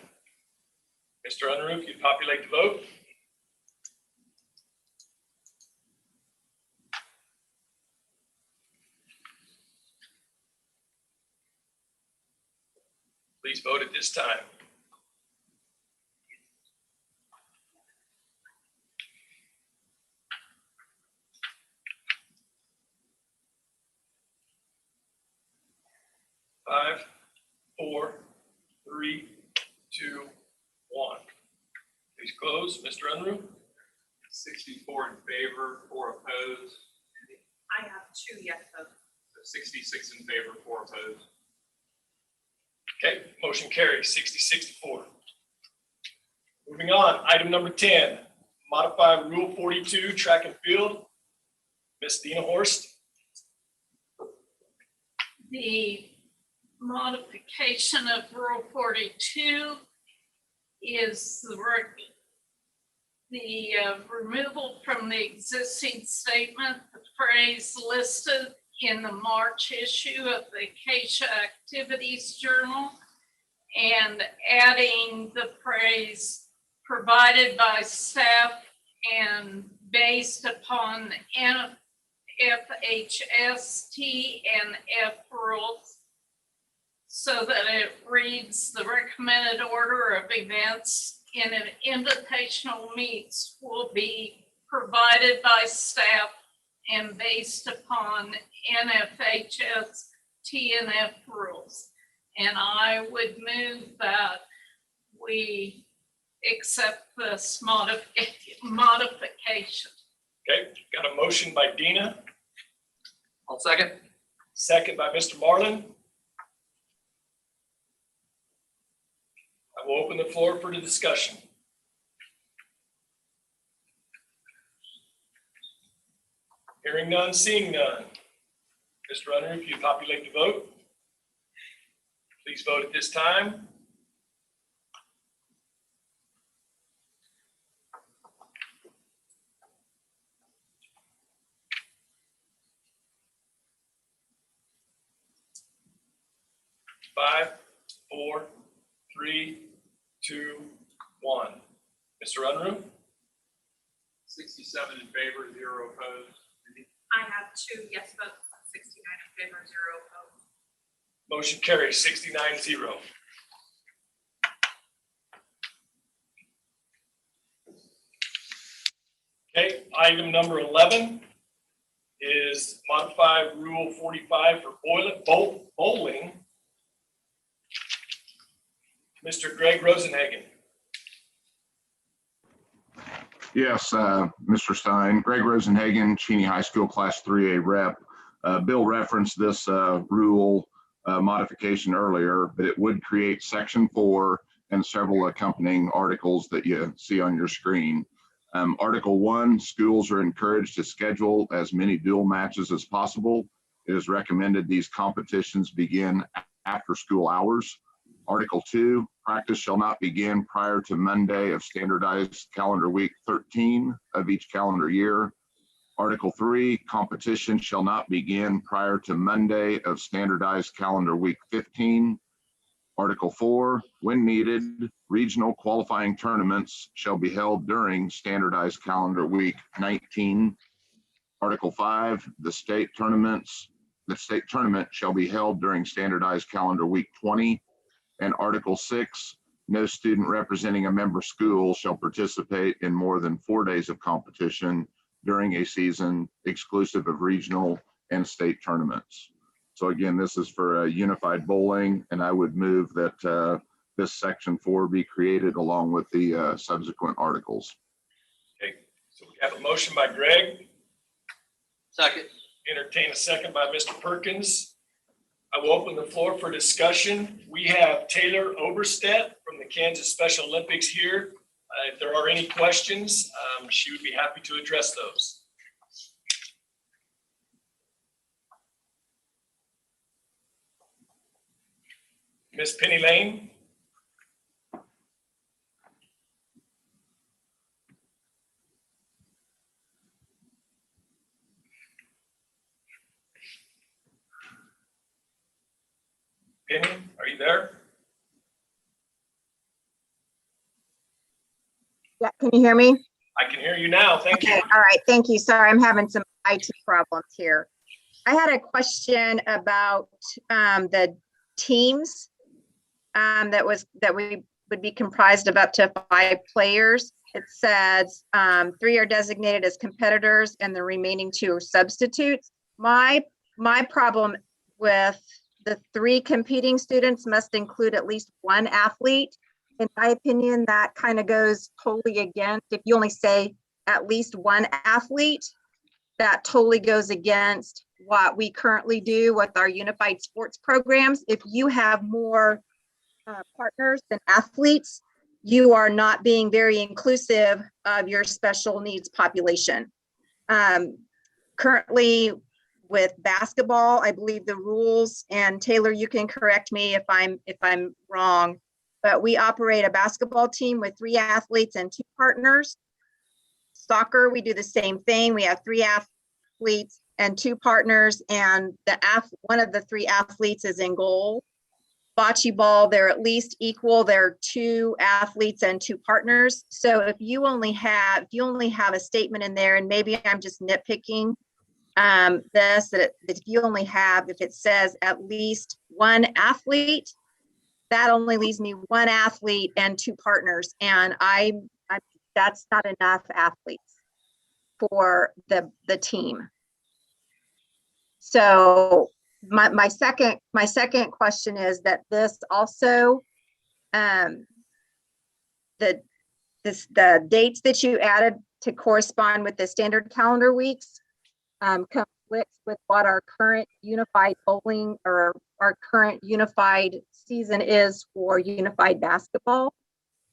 Mr. Unruh, if you populate the vote. Please vote at this time. Five, four, three, two, one. Please close. Mr. Unruh. 64 in favor, 4 opposed, I have 2 yes votes. so 66 in favor, 4 opposed. Okay, motion carries 60-64. Moving on, item number 10, modify Rule 42, track and field. Ms. Dena Hors. The modification of Rule 42 is the removal from the existing statement, the phrase listed in the March issue of the KSHSAA Activities Journal, and adding the phrase provided by staff and based upon FHS, T&F rules, so that it reads the recommended order of events in an invitational meets will be provided by staff and based upon NFHS T&F rules. And I would move that we accept this modification. Okay, got a motion by Dena, I'll second. second by Mr. Marlin. I will open the floor for the discussion. Hearing none, seeing none. Mr. Unruh, if you populate the vote, please vote at this time. Five, four, three, two, one. Mr. Unruh? 67 in favor, 0 opposed. I have 2 yes votes, 69 in favor, 0 opposed. Motion carries 69-0. Okay, item number 11 is modify Rule 45 for bowling. Mr. Greg Rosenhagen. Yes, Mr. Stein, Greg Rosenhagen, Cheney High School Class 3A rep. Bill referenced this rule modification earlier, but it would create Section 4 and several accompanying articles that you see on your screen. Article 1, schools are encouraged to schedule as many dual matches as possible. It is recommended these competitions begin after school hours. Article 2, practice shall not begin prior to Monday of standardized calendar week 13 of each calendar year. Article 3, competition shall not begin prior to Monday of standardized calendar week 15. Article 4, when needed, regional qualifying tournaments shall be held during standardized calendar week 19. Article 5, the state tournament shall be held during standardized calendar week 20. And Article 6, no student representing a member school shall participate in more than 4 days of competition during a season exclusive of regional and state tournaments. So again, this is for unified bowling, and I would move that this Section 4 be created along with the subsequent articles. Okay, so we have a motion by Greg. Second. Entertain a second by Mr. Perkins. I will open the floor for discussion. We have Taylor Oberstedt from the Kansas Special Olympics here. If there are any questions, she would be happy to address those. Ms. Penny Lane? Penny, are you there? Yeah, can you hear me? I can hear you now. Thank you. Okay, all right, thank you. Sorry, I'm having some IT problems here. I had a question about the teams that we would be comprised of up to 5 players. It says 3 are designated as competitors and the remaining 2 are substitutes. My problem with the 3 competing students must include at least 1 athlete. In my opinion, that kind of goes totally against, if you only say at least 1 athlete, that totally goes against what we currently do with our unified sports programs. If you have more partners than athletes, you are not being very inclusive of your special needs population. Currently with basketball, I believe the rules, and Taylor, you can correct me if I'm wrong, but we operate a basketball team with 3 athletes and 2 partners. Soccer, we do the same thing. We have 3 athletes and 2 partners, and one of the 3 athletes is in goal. Bocce ball, they're at least equal. There are 2 athletes and 2 partners. So if you only have a statement in there, and maybe I'm just nitpicking that if it says at least 1 athlete, that only leaves me 1 athlete and 2 partners, and that's not enough athletes for the team. So my second question is that this also the dates that you added to correspond with the standard calendar weeks conflicts with what our current unified bowling or our current unified season is for unified basketball.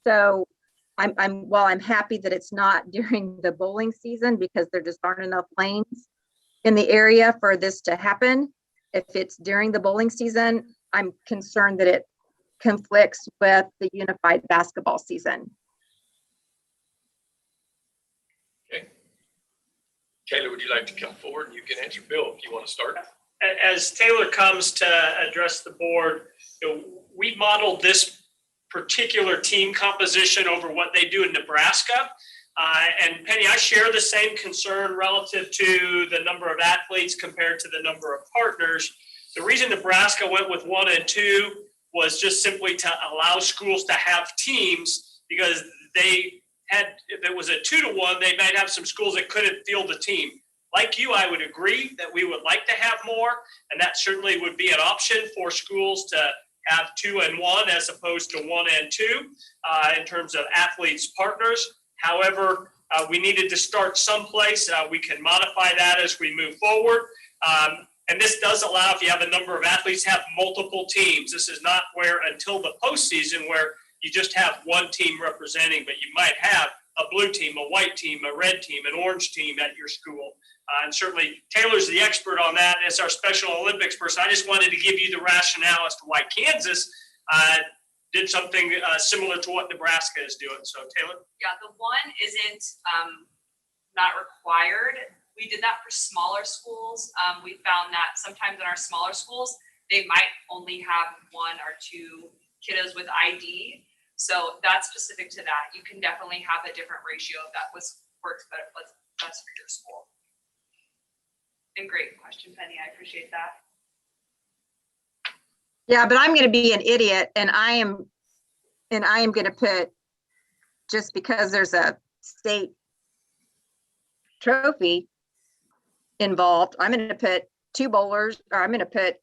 So I'm happy that it's not during the bowling season because there just aren't enough lanes in the area for this to happen. if it's during the bowling season, I'm concerned that it conflicts with the unified basketball season. Okay. Taylor, would you like to come forward? You can answer. Bill, if you want to start. As Taylor comes to address the board, we modeled this particular team composition over what they do in Nebraska. And Penny, I share the same concern relative to the number of athletes compared to the number of partners. The reason Nebraska went with 1 and 2 was just simply to allow schools to have teams, because they had, if it was a 2-to-1, they might have some schools that couldn't field a team. Like you, I would agree that we would like to have more, and that certainly would be an option for schools to have 2 and 1 as opposed to 1 and 2 in terms of athletes partners. However, we needed to start someplace. We can modify that as we move forward. And this does allow, if you have a number of athletes, have multiple teams. This is not where until the postseason where you just have one team representing, but you might have a blue team, a white team, a red team, an orange team at your school. And certainly Taylor's the expert on that as our Special Olympics person. I just wanted to give you the rationale as to why Kansas did something similar to what Nebraska is doing. So Taylor? Yeah, the 1 isn't not required. We did that for smaller schools. We found that sometimes in our smaller schools, they might only have 1 or 2 kiddos with ID. So that's specific to that. You can definitely have a different ratio if that works better, what's best for your school. And great question, Penny. I appreciate that. Yeah, but I'm going to be an idiot, and I am going to put, just because there's a state trophy involved, I'm going to put 2 bowlers, or I'm going to put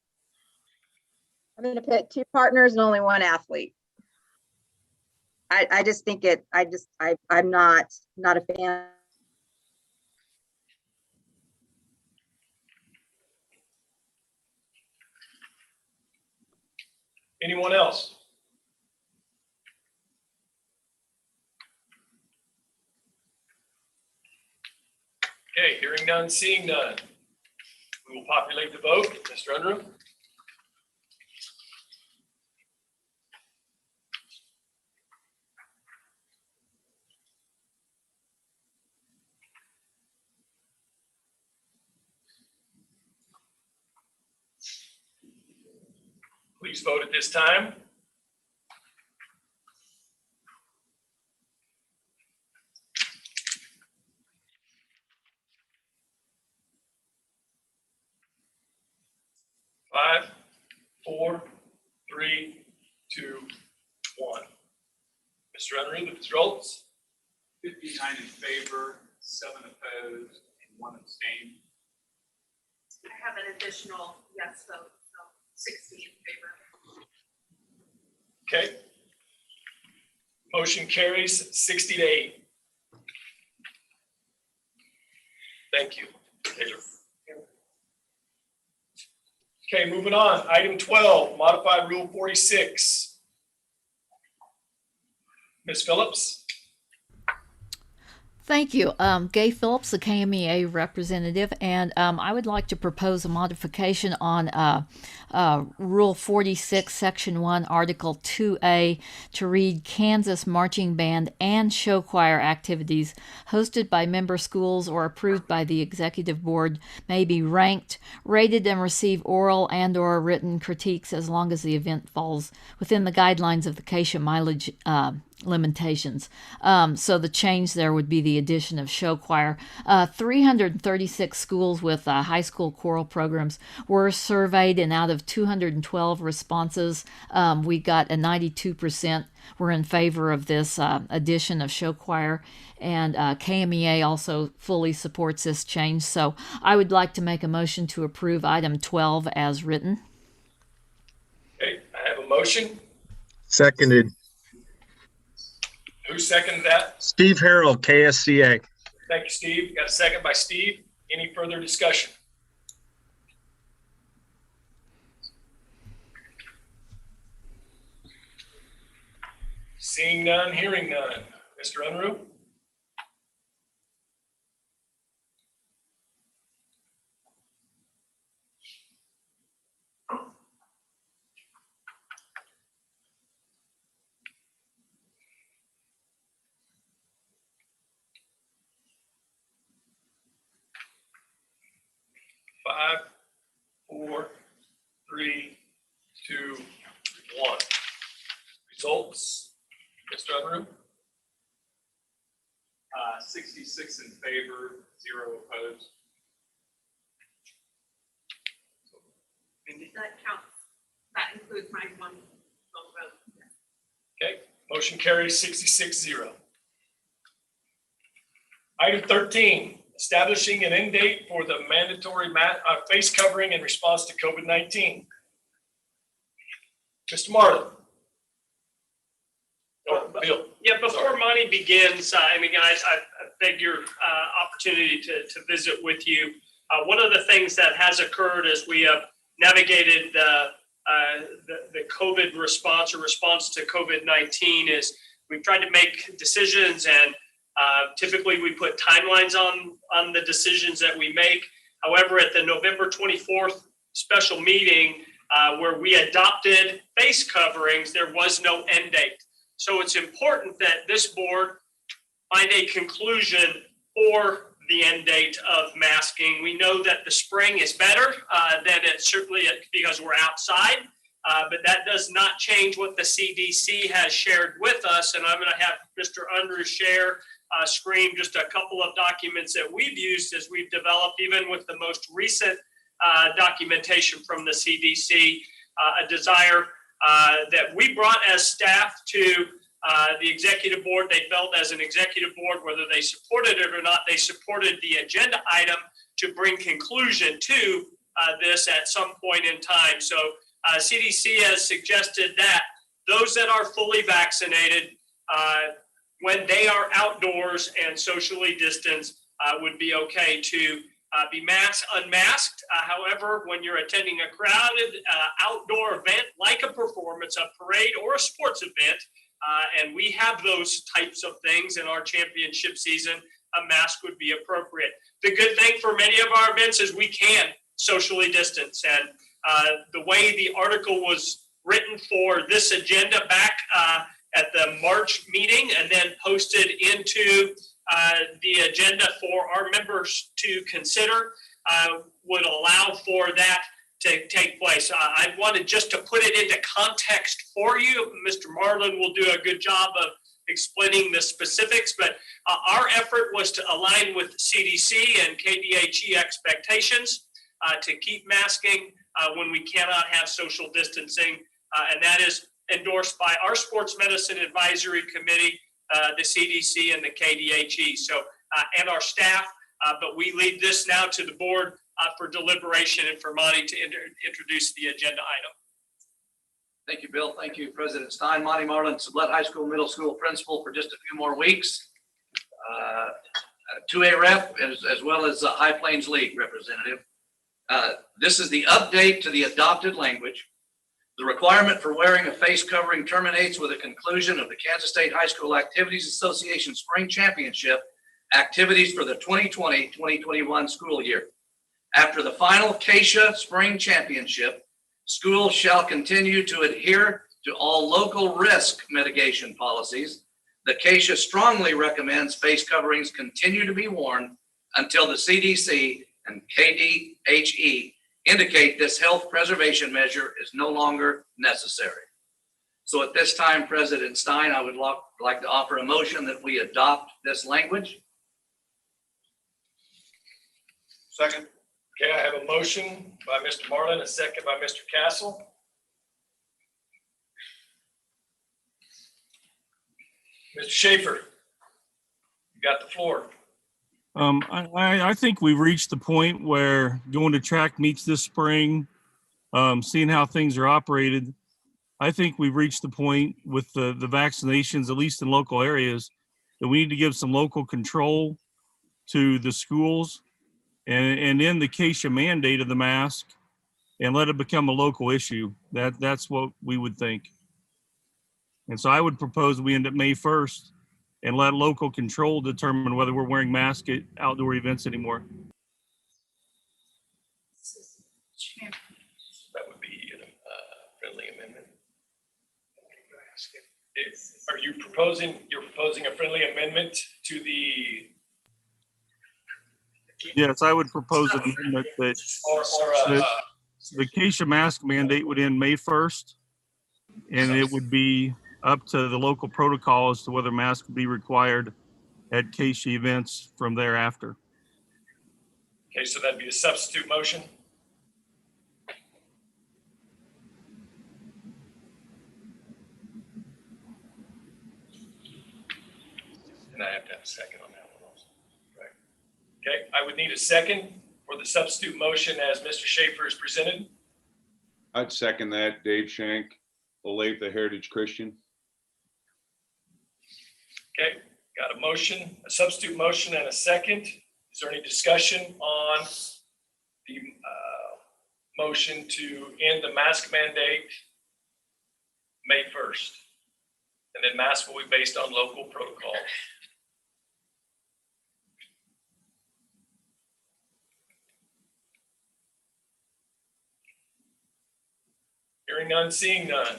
2 partners and only 1 athlete. I just think I'm not a fan. Anyone else? Okay, hearing none, seeing none. We will populate the vote. Mr. Unruh? Please vote at this time. Five, 4, 3, 2, 1. Mr. Unruh, the results? 59 in favor, 7 opposed, and 1 abstained. I have an additional yes vote, so 60 in favor. Okay. Motion carries 60-8. Thank you, Taylor. Okay, moving on. Item 12, modified Rule 46. Ms. Phillips? Thank you. Gay Phillips, the KMEA representative, and I would like to propose a modification on Rule 46, Section 1, Article 2A, to read Kansas marching band and show choir activities hosted by member schools or approved by the executive board may be ranked, rated, and receive oral and/or written critiques as long as the event falls within the guidelines of the KSHSAA mileage limitations. So the change there would be the addition of show choir. 336 schools with high school choral programs were surveyed, and out of 212 responses, we got a 92% were in favor of this addition of show choir, and KMEA also fully supports this change. So I would like to make a motion to approve item 12 as written. Okay, I have a motion. Seconded. Who seconded that? Steve Harrell, KSCA. Thank you, Steve. Got a second by Steve. Any further discussion? Seeing none, hearing none. Mr. Unruh? 5, 4, 3, 2, 1. Results, Mr. Unruh? 66 in favor, 0 opposed. That counts. That includes my one vote. Okay, motion carries 66-0. Item 13, establishing an end date for the mandatory face covering in response to COVID-19. Mr. Marlin. Oh, Bill. Yeah, before Monty begins, and again, I beg your opportunity to visit with you. One of the things that has occurred as we have navigated the COVID response or response to COVID-19 is we've tried to make decisions, and typically we put timelines on the decisions that we make. However, at the November 24th special meeting where we adopted face coverings, there was no end date. So it's important that this board find a conclusion for the end date of masking. We know that the spring is better than it certainly because we're outside, but that does not change what the CDC has shared with us. And I'm going to have Mr. Unruh share screen just a couple of documents that we've used as we've developed, even with the most recent documentation from the CDC, a desire that we brought as staff to the executive board. They felt as an executive board, whether they supported it or not, they supported the agenda item to bring conclusion to this at some point in time. So CDC has suggested that those that are fully vaccinated, when they are outdoors and socially distanced, would be okay to be unmasked. However, when you're attending a crowded outdoor event like a performance, a parade, or a sports event, and we have those types of things in our championship season, a mask would be appropriate. The good thing for many of our events is we can socially distance. And the way the article was written for this agenda back at the March meeting and then posted into the agenda for our members to consider would allow for that to take place. I wanted just to put it into context for you. Mr. Marlin will do a good job of explaining the specifics, but our effort was to align with CDC and KDHE expectations to keep masking when we cannot have social distancing, and that is endorsed by our Sports Medicine Advisory Committee, the CDC, and the KDHE, so and our staff. But we leave this now to the board for deliberation and for Monty to introduce the agenda item. Thank you, Bill. Thank you, President Stein. Monty Marlin, Sublette High School Middle School Principal for just a few more weeks. 2A rep as well as High Plains League representative. This is the update to the adopted language. The requirement for wearing a face covering terminates with the conclusion of the Kansas State High School Activities Association Spring Championship activities for the 2020-2021 school year. After the final KSHSAA Spring Championship, schools shall continue to adhere to all local risk mitigation policies. The KSHSAA strongly recommends face coverings continue to be worn until the CDC and KDHE indicate this health preservation measure is no longer necessary. So at this time, President Stein, I would like to offer a motion that we adopt this language. Second. Okay, I have a motion by Mr. Marlin, a second by Mr. Castle. Mr. Schaefer, you got the floor. I think we've reached the point where going to track meets this spring, seeing how things are operated. I think we've reached the point with the vaccinations, at least in local areas, that we need to give some local control to the schools and end the KSHSAA mandate of the mask and let it become a local issue. That's what we would think. And so I would propose we end at May 1st and let local control determine whether we're wearing masks at outdoor events anymore. That would be a friendly amendment. Are you proposing, you're proposing a friendly amendment to the Yes, I would propose an amendment that Or, the KSHSAA mask mandate would end May 1st. And it would be up to the local protocol as to whether masks would be required at KSHSAA events from thereafter. okay, so that'd be a substitute motion. And I have to have a second on that one also. Right. Okay, I would need a second for the substitute motion as Mr. Schaefer is presented. I'd second that. Dave Shank, Olathe Heritage Christian. Okay, got a motion, a substitute motion and a second. Is there any discussion on the motion to end the mask mandate May 1st? And then masks will be based on local protocols. Hearing none, seeing none.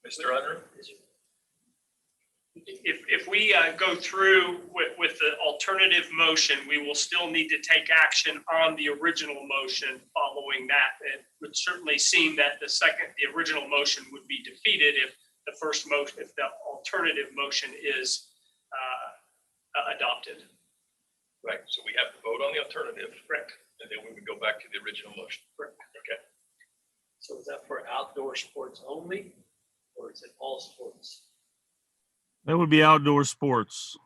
Mr. Unruh? If we go through with the alternative motion, we will still need to take action on the original motion following that. It would certainly seem that the original motion would be defeated if the first motion, if the alternative motion is adopted. Right, so we have to vote on the alternative. Correct. And then we would go back to the original motion. Correct. Okay. So is that for outdoor sports only, or is it all sports? That would be outdoor sports.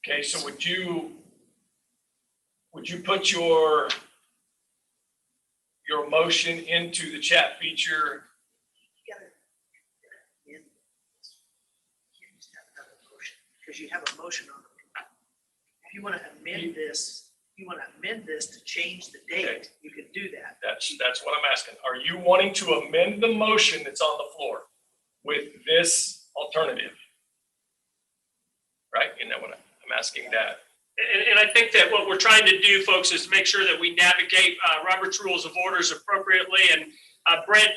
Okay, so would you put your motion into the chat feature? Because you have a motion on the, if you want to amend this, to change the date, Okay. you can do that. That's what I'm asking. Are you wanting to amend the motion that's on the floor with this alternative? Right, you know what I'm asking that. And I think that what we're trying to do, folks, is make sure that we navigate Robert's Rules of Orders appropriately. And Brent,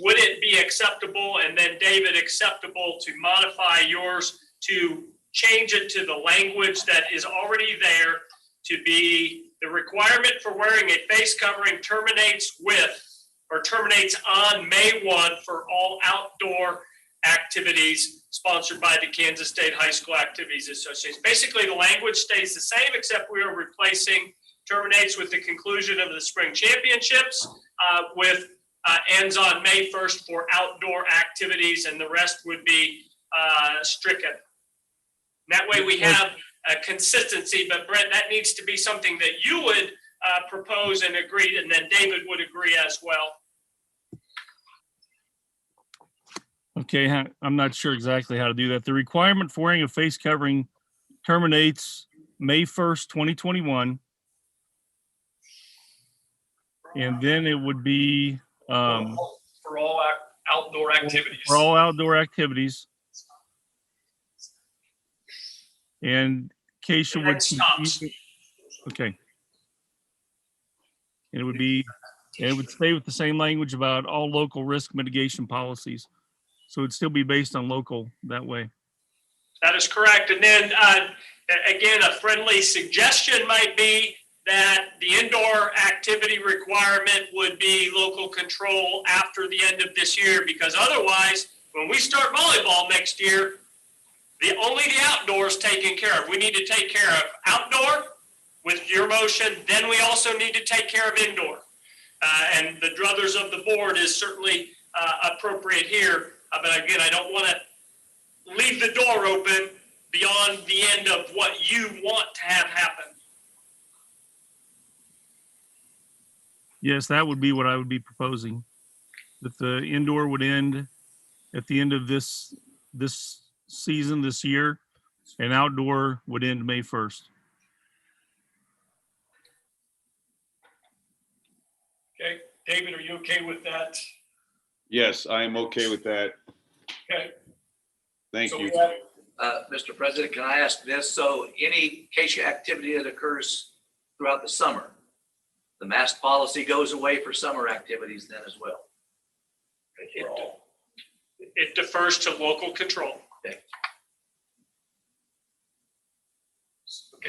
would it be acceptable, and then David, acceptable to modify yours to change it to the language that is already there to be the requirement for wearing a face covering terminates on May 1 for all outdoor activities sponsored by the Kansas State High School Activities Association. Basically, the language stays the same, except we are replacing terminates with the conclusion of the spring championships with ends on May 1st for outdoor activities, and the rest would be stricken. That way we have a consistency, but Brent, that needs to be something that you would propose and agree, and then David would agree as well. Okay, I'm not sure exactly how to do that. The requirement for wearing a face covering terminates May 1st, 2021. And then it would be for all outdoor activities. For all outdoor activities. And KSHSAA would. Okay. And it would be, it would stay with the same language about all local risk mitigation policies. So it'd still be based on local that way. That is correct. And then again, a friendly suggestion might be that the indoor activity requirement would be local control after the end of this year, because otherwise, when we start volleyball next year, only the outdoors taken care of. We need to take care of outdoor with your motion. Then we also need to take care of indoor. And the druthers of the board is certainly appropriate here. But again, I don't want to leave the door open beyond the end of what you want to have happen. Yes, that would be what I would be proposing. That the indoor would end at the end of this season, this year, and outdoor would end May 1st. Okay, David, are you okay with that? Yes, I am okay with that. Okay. Thank you. Mr. President, can I ask this? So any KSHSAA activity that occurs throughout the summer, the mask policy goes away for summer activities then as well? It defers to local control. Okay.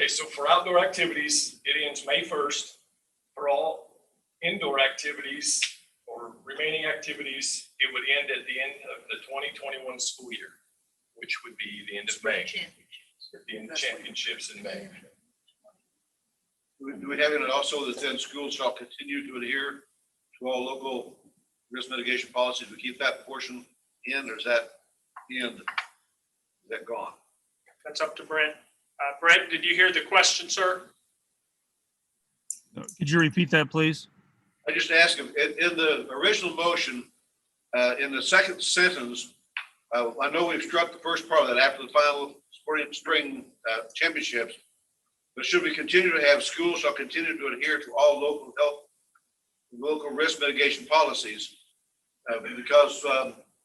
Okay, so for outdoor activities, it ends May 1st. For all indoor activities or remaining activities, it would end at the end of the 2021 school year, which would be the end of May. At the end of championships in May. Do we have it also that then schools shall continue to adhere to all local risk mitigation policies? We keep that portion in, or is that end? Is that gone? That's up to Brent. Brent, did you hear the question, sir? Could you repeat that, please? I just asked him, in the original motion, in the second sentence, I know we've struck the first part of that after the final spring championships, but should we continue to have schools shall continue to adhere to all local risk mitigation policies? Because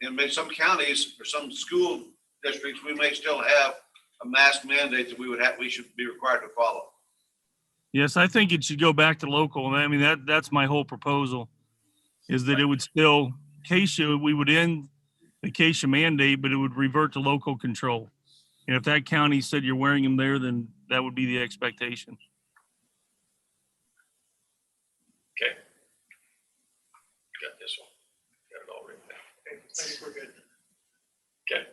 in some counties or some school districts, we may still have a mask mandate that we should be required to follow. Yes, I think it should go back to local. I mean, that's my whole proposal, is that it would still, KSHA, we would end the KSHA mandate, but it would revert to local control. And if that county said you're wearing them there, then that would be the expectation. Okay. Got this one. Got it all written down. I think we're good. Okay.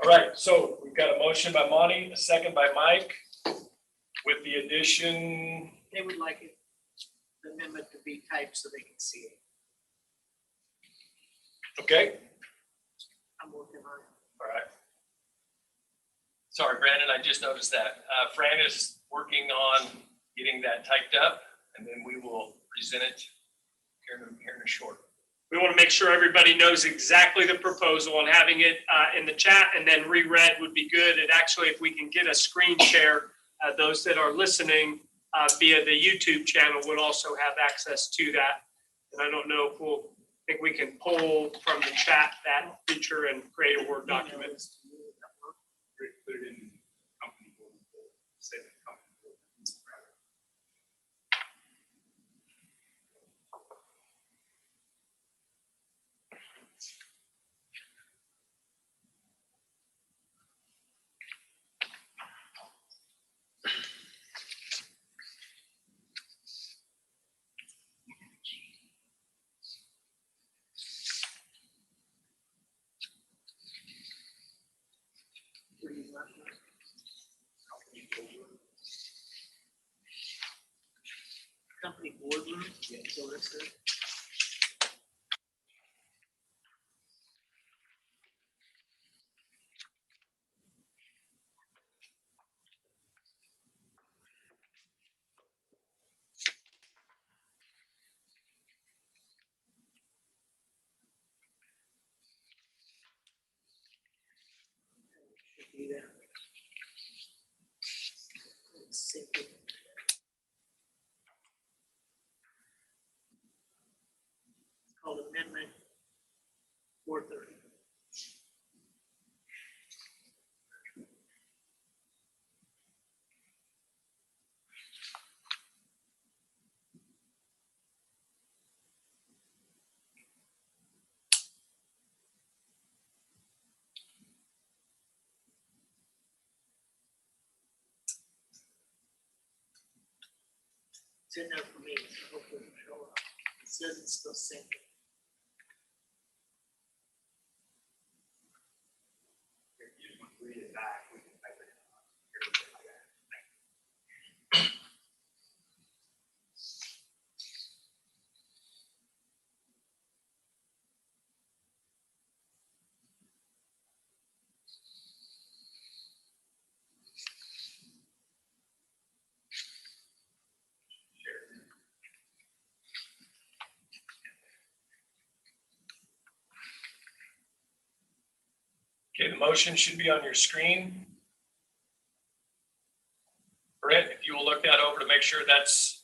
All right, so we've got a motion by Monty, a second by Mike, with the addition. They would like it, the amendment to be typed so they can see it. Okay, I'm working on it. all right. Sorry, Brandon, I just noticed that. Fran is working on getting that typed up, and then we will present it here in a short. We want to make sure everybody knows exactly the proposal, and having it in the chat and then reread would be good. And actually, if we can get a screen share, those that are listening via the YouTube channel would also have access to that. And I don't know if I think we can pull from the chat that feature and create a Word document. Put it in company board, say the company board. Company boardroom, yeah, so that's it. Should be there. Sync it. Called amendment 430. It's in there for me, so hopefully it'll show up. It says it's still syncing. Read it back. We can type it Okay, the motion should be on your screen. Brent, if you will look that over to make sure that's,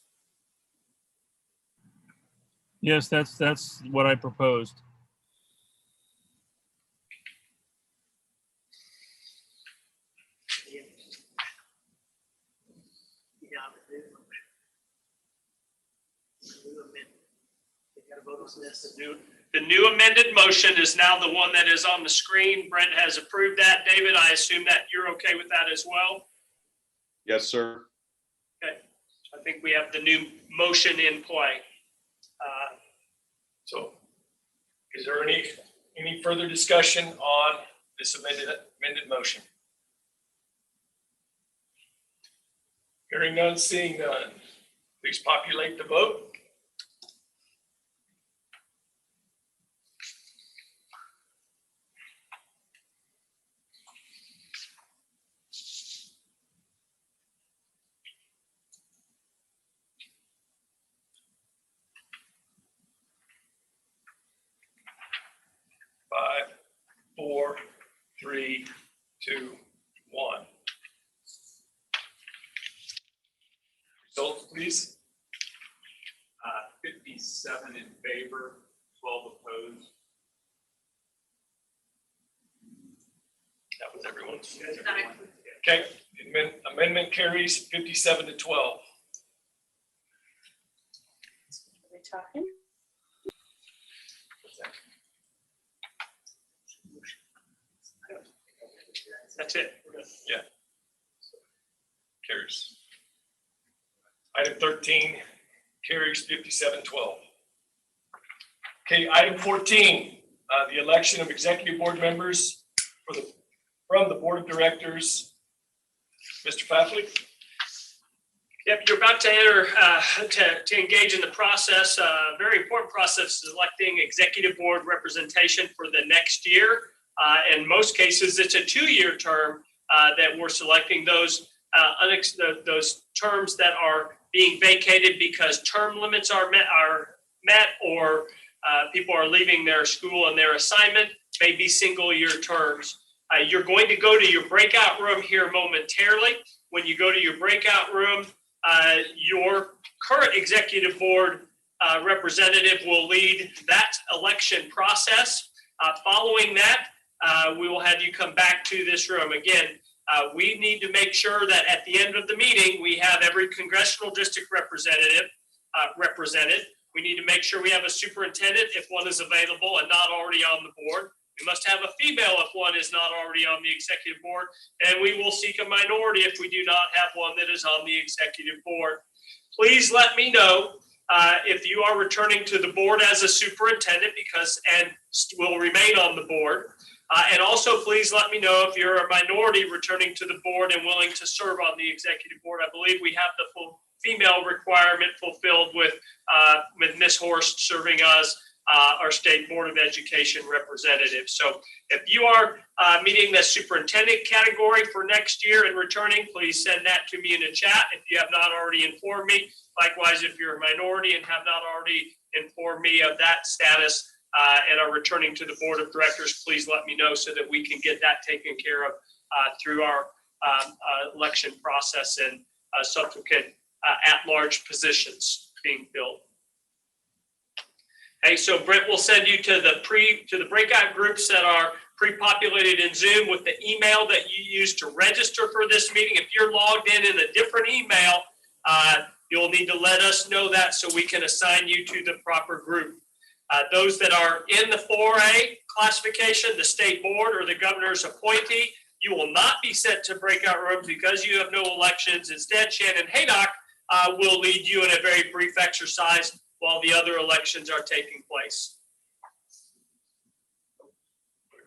Yes, that's what I proposed. Yeah. Yeah, but they don't. New amendment. They gotta vote on this. The new amended motion is now the one that is on the screen. Brent has approved that. David, I assume that you're okay with that as well? Yes, sir. Okay, I think we have the new motion in play. So is there any further discussion on this amended motion? Hearing none, seeing none. Please populate the vote. Five, 4, 3, 2, 1. Results, please. 57 in favor, 12 opposed. That was everyone's. That Okay, amendment carries 57 to 12. Are we talking? That's it. Yeah. Carries. Item 13 carries 57-12. Okay, item 14, the election of executive board members from the board of directors. Mr. Fafley? Yep, you're about to enter, to engage in the process, very important process, selecting executive board representation for the next year. In most cases, it's a 2-year term that we're selecting those terms that are being vacated because term limits are met or people are leaving their school and their assignment, may be single-year terms. You're going to go to your breakout room here momentarily. When you go to your breakout room, your current executive board representative will lead that election process. Following that, we will have you come back to this room. Again, we need to make sure that at the end of the meeting, we have every congressional district representative represented. We need to make sure we have a superintendent if one is available and not already on the board. We must have a female if one is not already on the executive board, and we will seek a minority if we do not have one that is on the executive board. Please let me know if you are returning to the board as a superintendent and will remain on the board. And also, please let me know if you're a minority returning to the board and willing to serve on the executive board. I believe we have the full female requirement fulfilled with Ms. Hors serving as our State Board of Education representative. So if you are meeting the superintendent category for next year and returning, please send that to me in the chat if you have not already informed me. Likewise, if you're a minority and have not already informed me of that status and are returning to the board of directors, please let me know so that we can get that taken care of through our election process and subsequent at-large positions being filled. Okay, so Brent will send you to the breakout groups that are pre-populated in Zoom with the email that you use to register for this meeting. If you're logged in a different email, you'll need to let us know that so we can assign you to the proper group. Those that are in the 4A classification, the state board or the governor's appointee, you will not be sent to breakout rooms because you have no elections. Instead, Shannon Haydock will lead you in a very brief exercise while the other elections are taking place.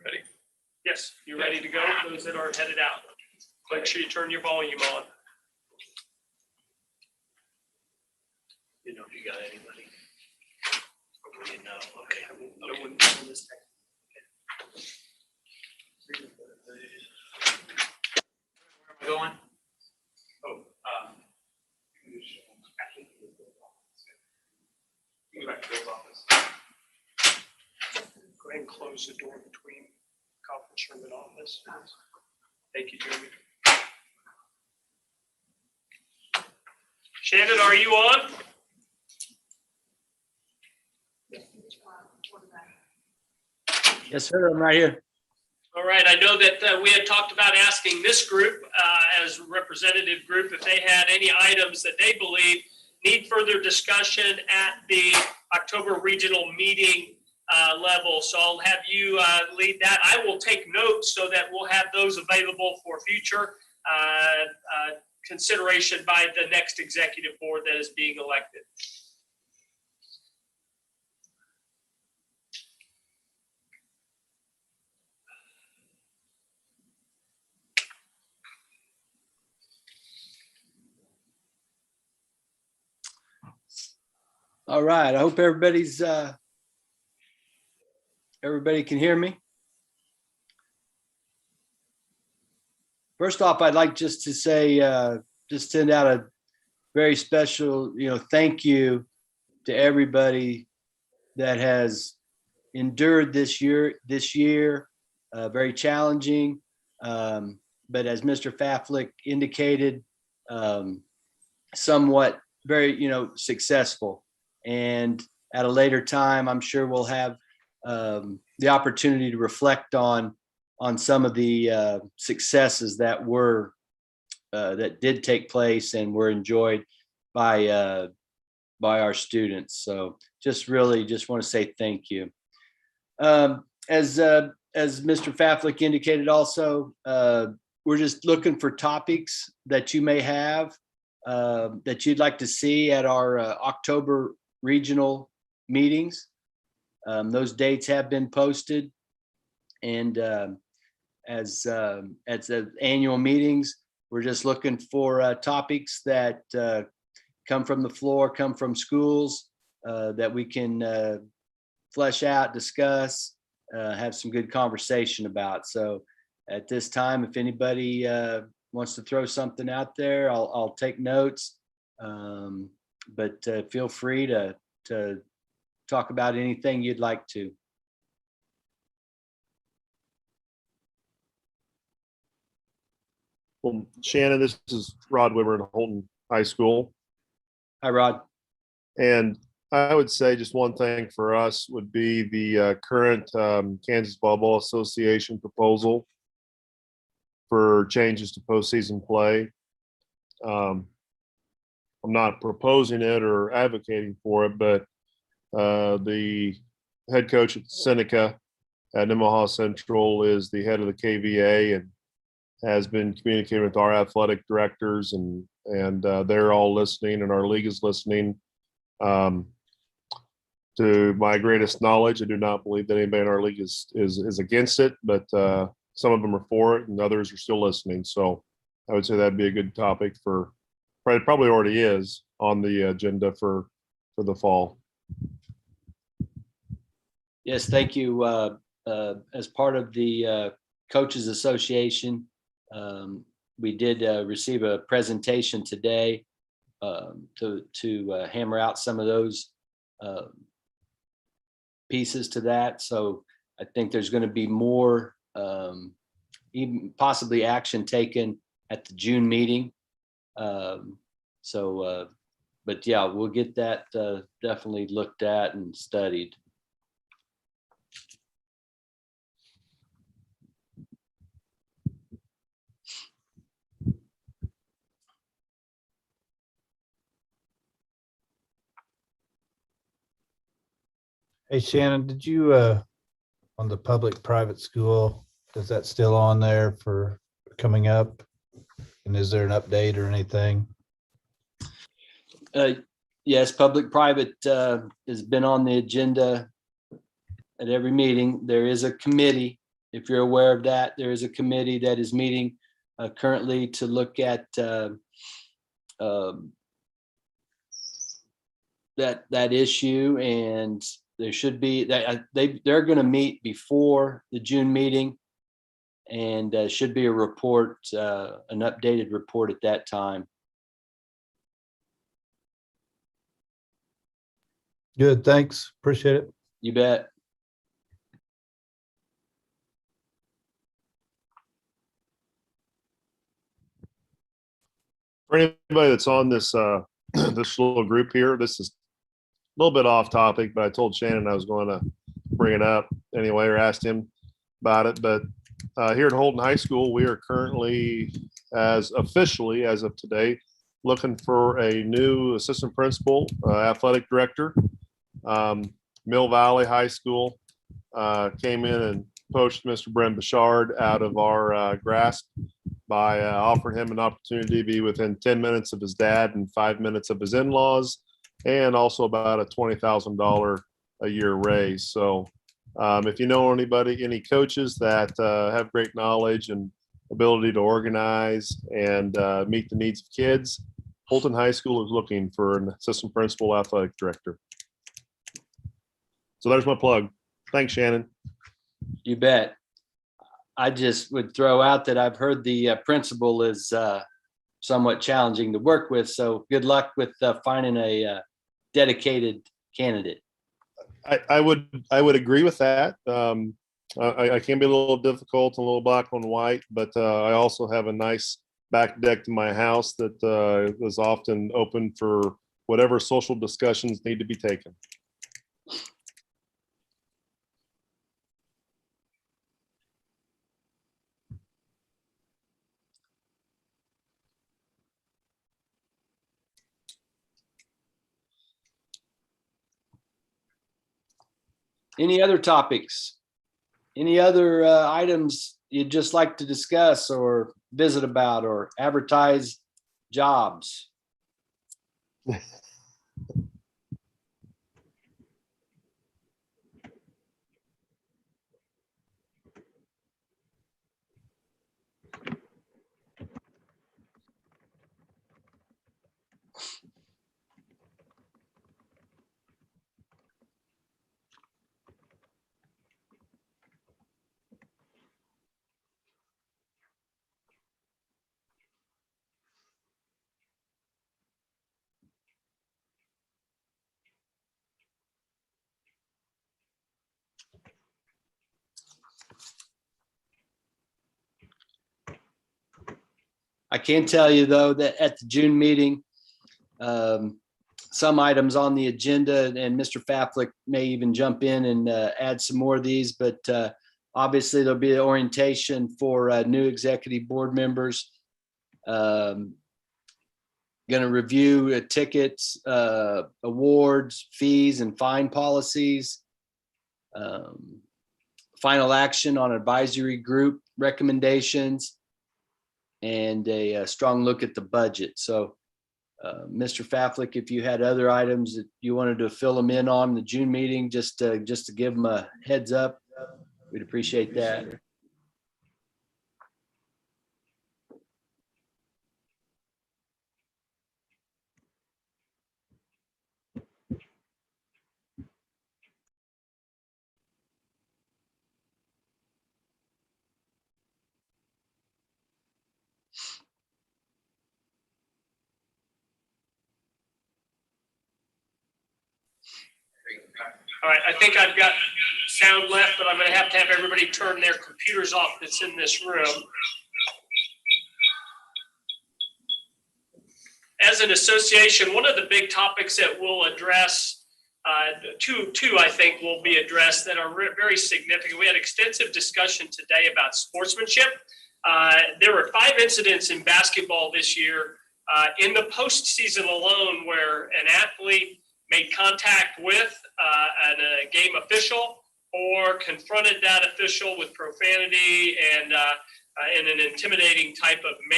Ready? Yes, you ready to go? Those that are headed out, make sure you turn your volume on. You know, if you got anybody. You know, okay. No one on this text. Where am I going? Go back to Bill's office. Go ahead and close the door between conference room and office. Thank you, Jeremy. Shannon, are you on? Yes, sir. I'm right here. All right, I know that we had talked about asking this group as a representative group if they had any items that they believe need further discussion at the October regional meeting level. So I'll have you lead that. I will take notes so that we'll have those available for future consideration by the next executive board that is being elected. All right, I hope everybody can hear me. First off, I'd like just to say, just send out a very special, thank you to everybody that has endured this year, very challenging. But as Mr. Faflick indicated, somewhat very, successful. And at a later time, I'm sure we'll have the opportunity to reflect on some of the successes that did take place and were enjoyed by our students. So just want to say thank you. As Mr. Faflick indicated also, we're just looking for topics that you may have that you'd like to see at our October regional meetings. Those dates have been posted, and as the annual meetings, we're just looking for topics that come from the floor, come from schools, that we can flesh out, discuss, have some good conversation about. So at this time, if anybody wants to throw something out there, I'll take notes. But feel free to talk about anything you'd like to. Well, Shannon, this is Rod Wimmer at Holton High School. Hi, Rod. And I would say just one thing for us would be the current Kansas Volleyball Association proposal for changes to postseason play. I'm not proposing it or advocating for it, but the head coach at Seneca at Nemaha Central is the head of the KVA and has been communicating with our athletic directors, and they're all listening, and our league is listening. To my greatest knowledge, I do not believe that anybody in our league is against it, but some of them are for it and others are still listening. So I would say that'd be a good topic for, probably already is on the agenda for the fall. Yes, thank you. As part of the Coaches Association, we did receive a presentation today to hammer out some of those pieces to that. So I think there's going to be more, even possibly action taken at the June meeting. But yeah, we'll get that definitely looked at and studied. Hey Shannon, did you on the public-private school, is that still on there for coming up? And is there an update or anything? Yes, public-private has been on the agenda at every meeting. There is a committee, if you're aware of that, there is a committee that is meeting currently to look at that issue, and there should be that they're going to meet before the June meeting, and should be a report, an updated report at that time. Good, thanks. Appreciate it. You bet. For anybody that's on this this little group here, this is a little bit off topic, but I told Shannon I was going to bring it up anyway, or asked him about it. But here at Holton High School, we are currently, officially as of today, looking for a new assistant principal, athletic director. Mill Valley High School came in and poached Mr. Brent Bouchard out of our grasp by offering him an opportunity to be within 10 minutes of his dad and 5 minutes of his in-laws, and also about a $20,000 a year raise. So if you know anybody, any coaches that have great knowledge and ability to organize and meet the needs of kids, Holton High School is looking for an assistant principal athletic director. So there's my plug. Thanks, Shannon. You bet. I just would throw out that I've heard the principal is somewhat challenging to work with. So good luck with finding a dedicated candidate. I would agree with that. I can be a little difficult, a little black on white, but I also have a nice back deck to my house that is often open for whatever social discussions need to be taken. Any other topics? Any other items you'd just like to discuss or visit about or advertise jobs? I can tell you, though, that at the June meeting, some items on the agenda, and Mr. Faflick may even jump in and add some more of these, but obviously there'll be an orientation for new executive board members. Going to review tickets, awards, fees, and fine policies. Final action on advisory group recommendations, and a strong look at the budget. So Mr. Faflick, if you had other items that you wanted to fill them in on the June meeting, just to give them a heads up, we'd appreciate that. All right, I think I've got sound left, but I'm going to have everybody turn their computers off that's in this room. As an association, one of the big topics that we'll address, two I think will be addressed that are very significant. We had extensive discussion today about sportsmanship. There were 5 incidents in basketball this year in the postseason alone where an athlete made contact with a game official or confronted that official with profanity and in an intimidating type of manner.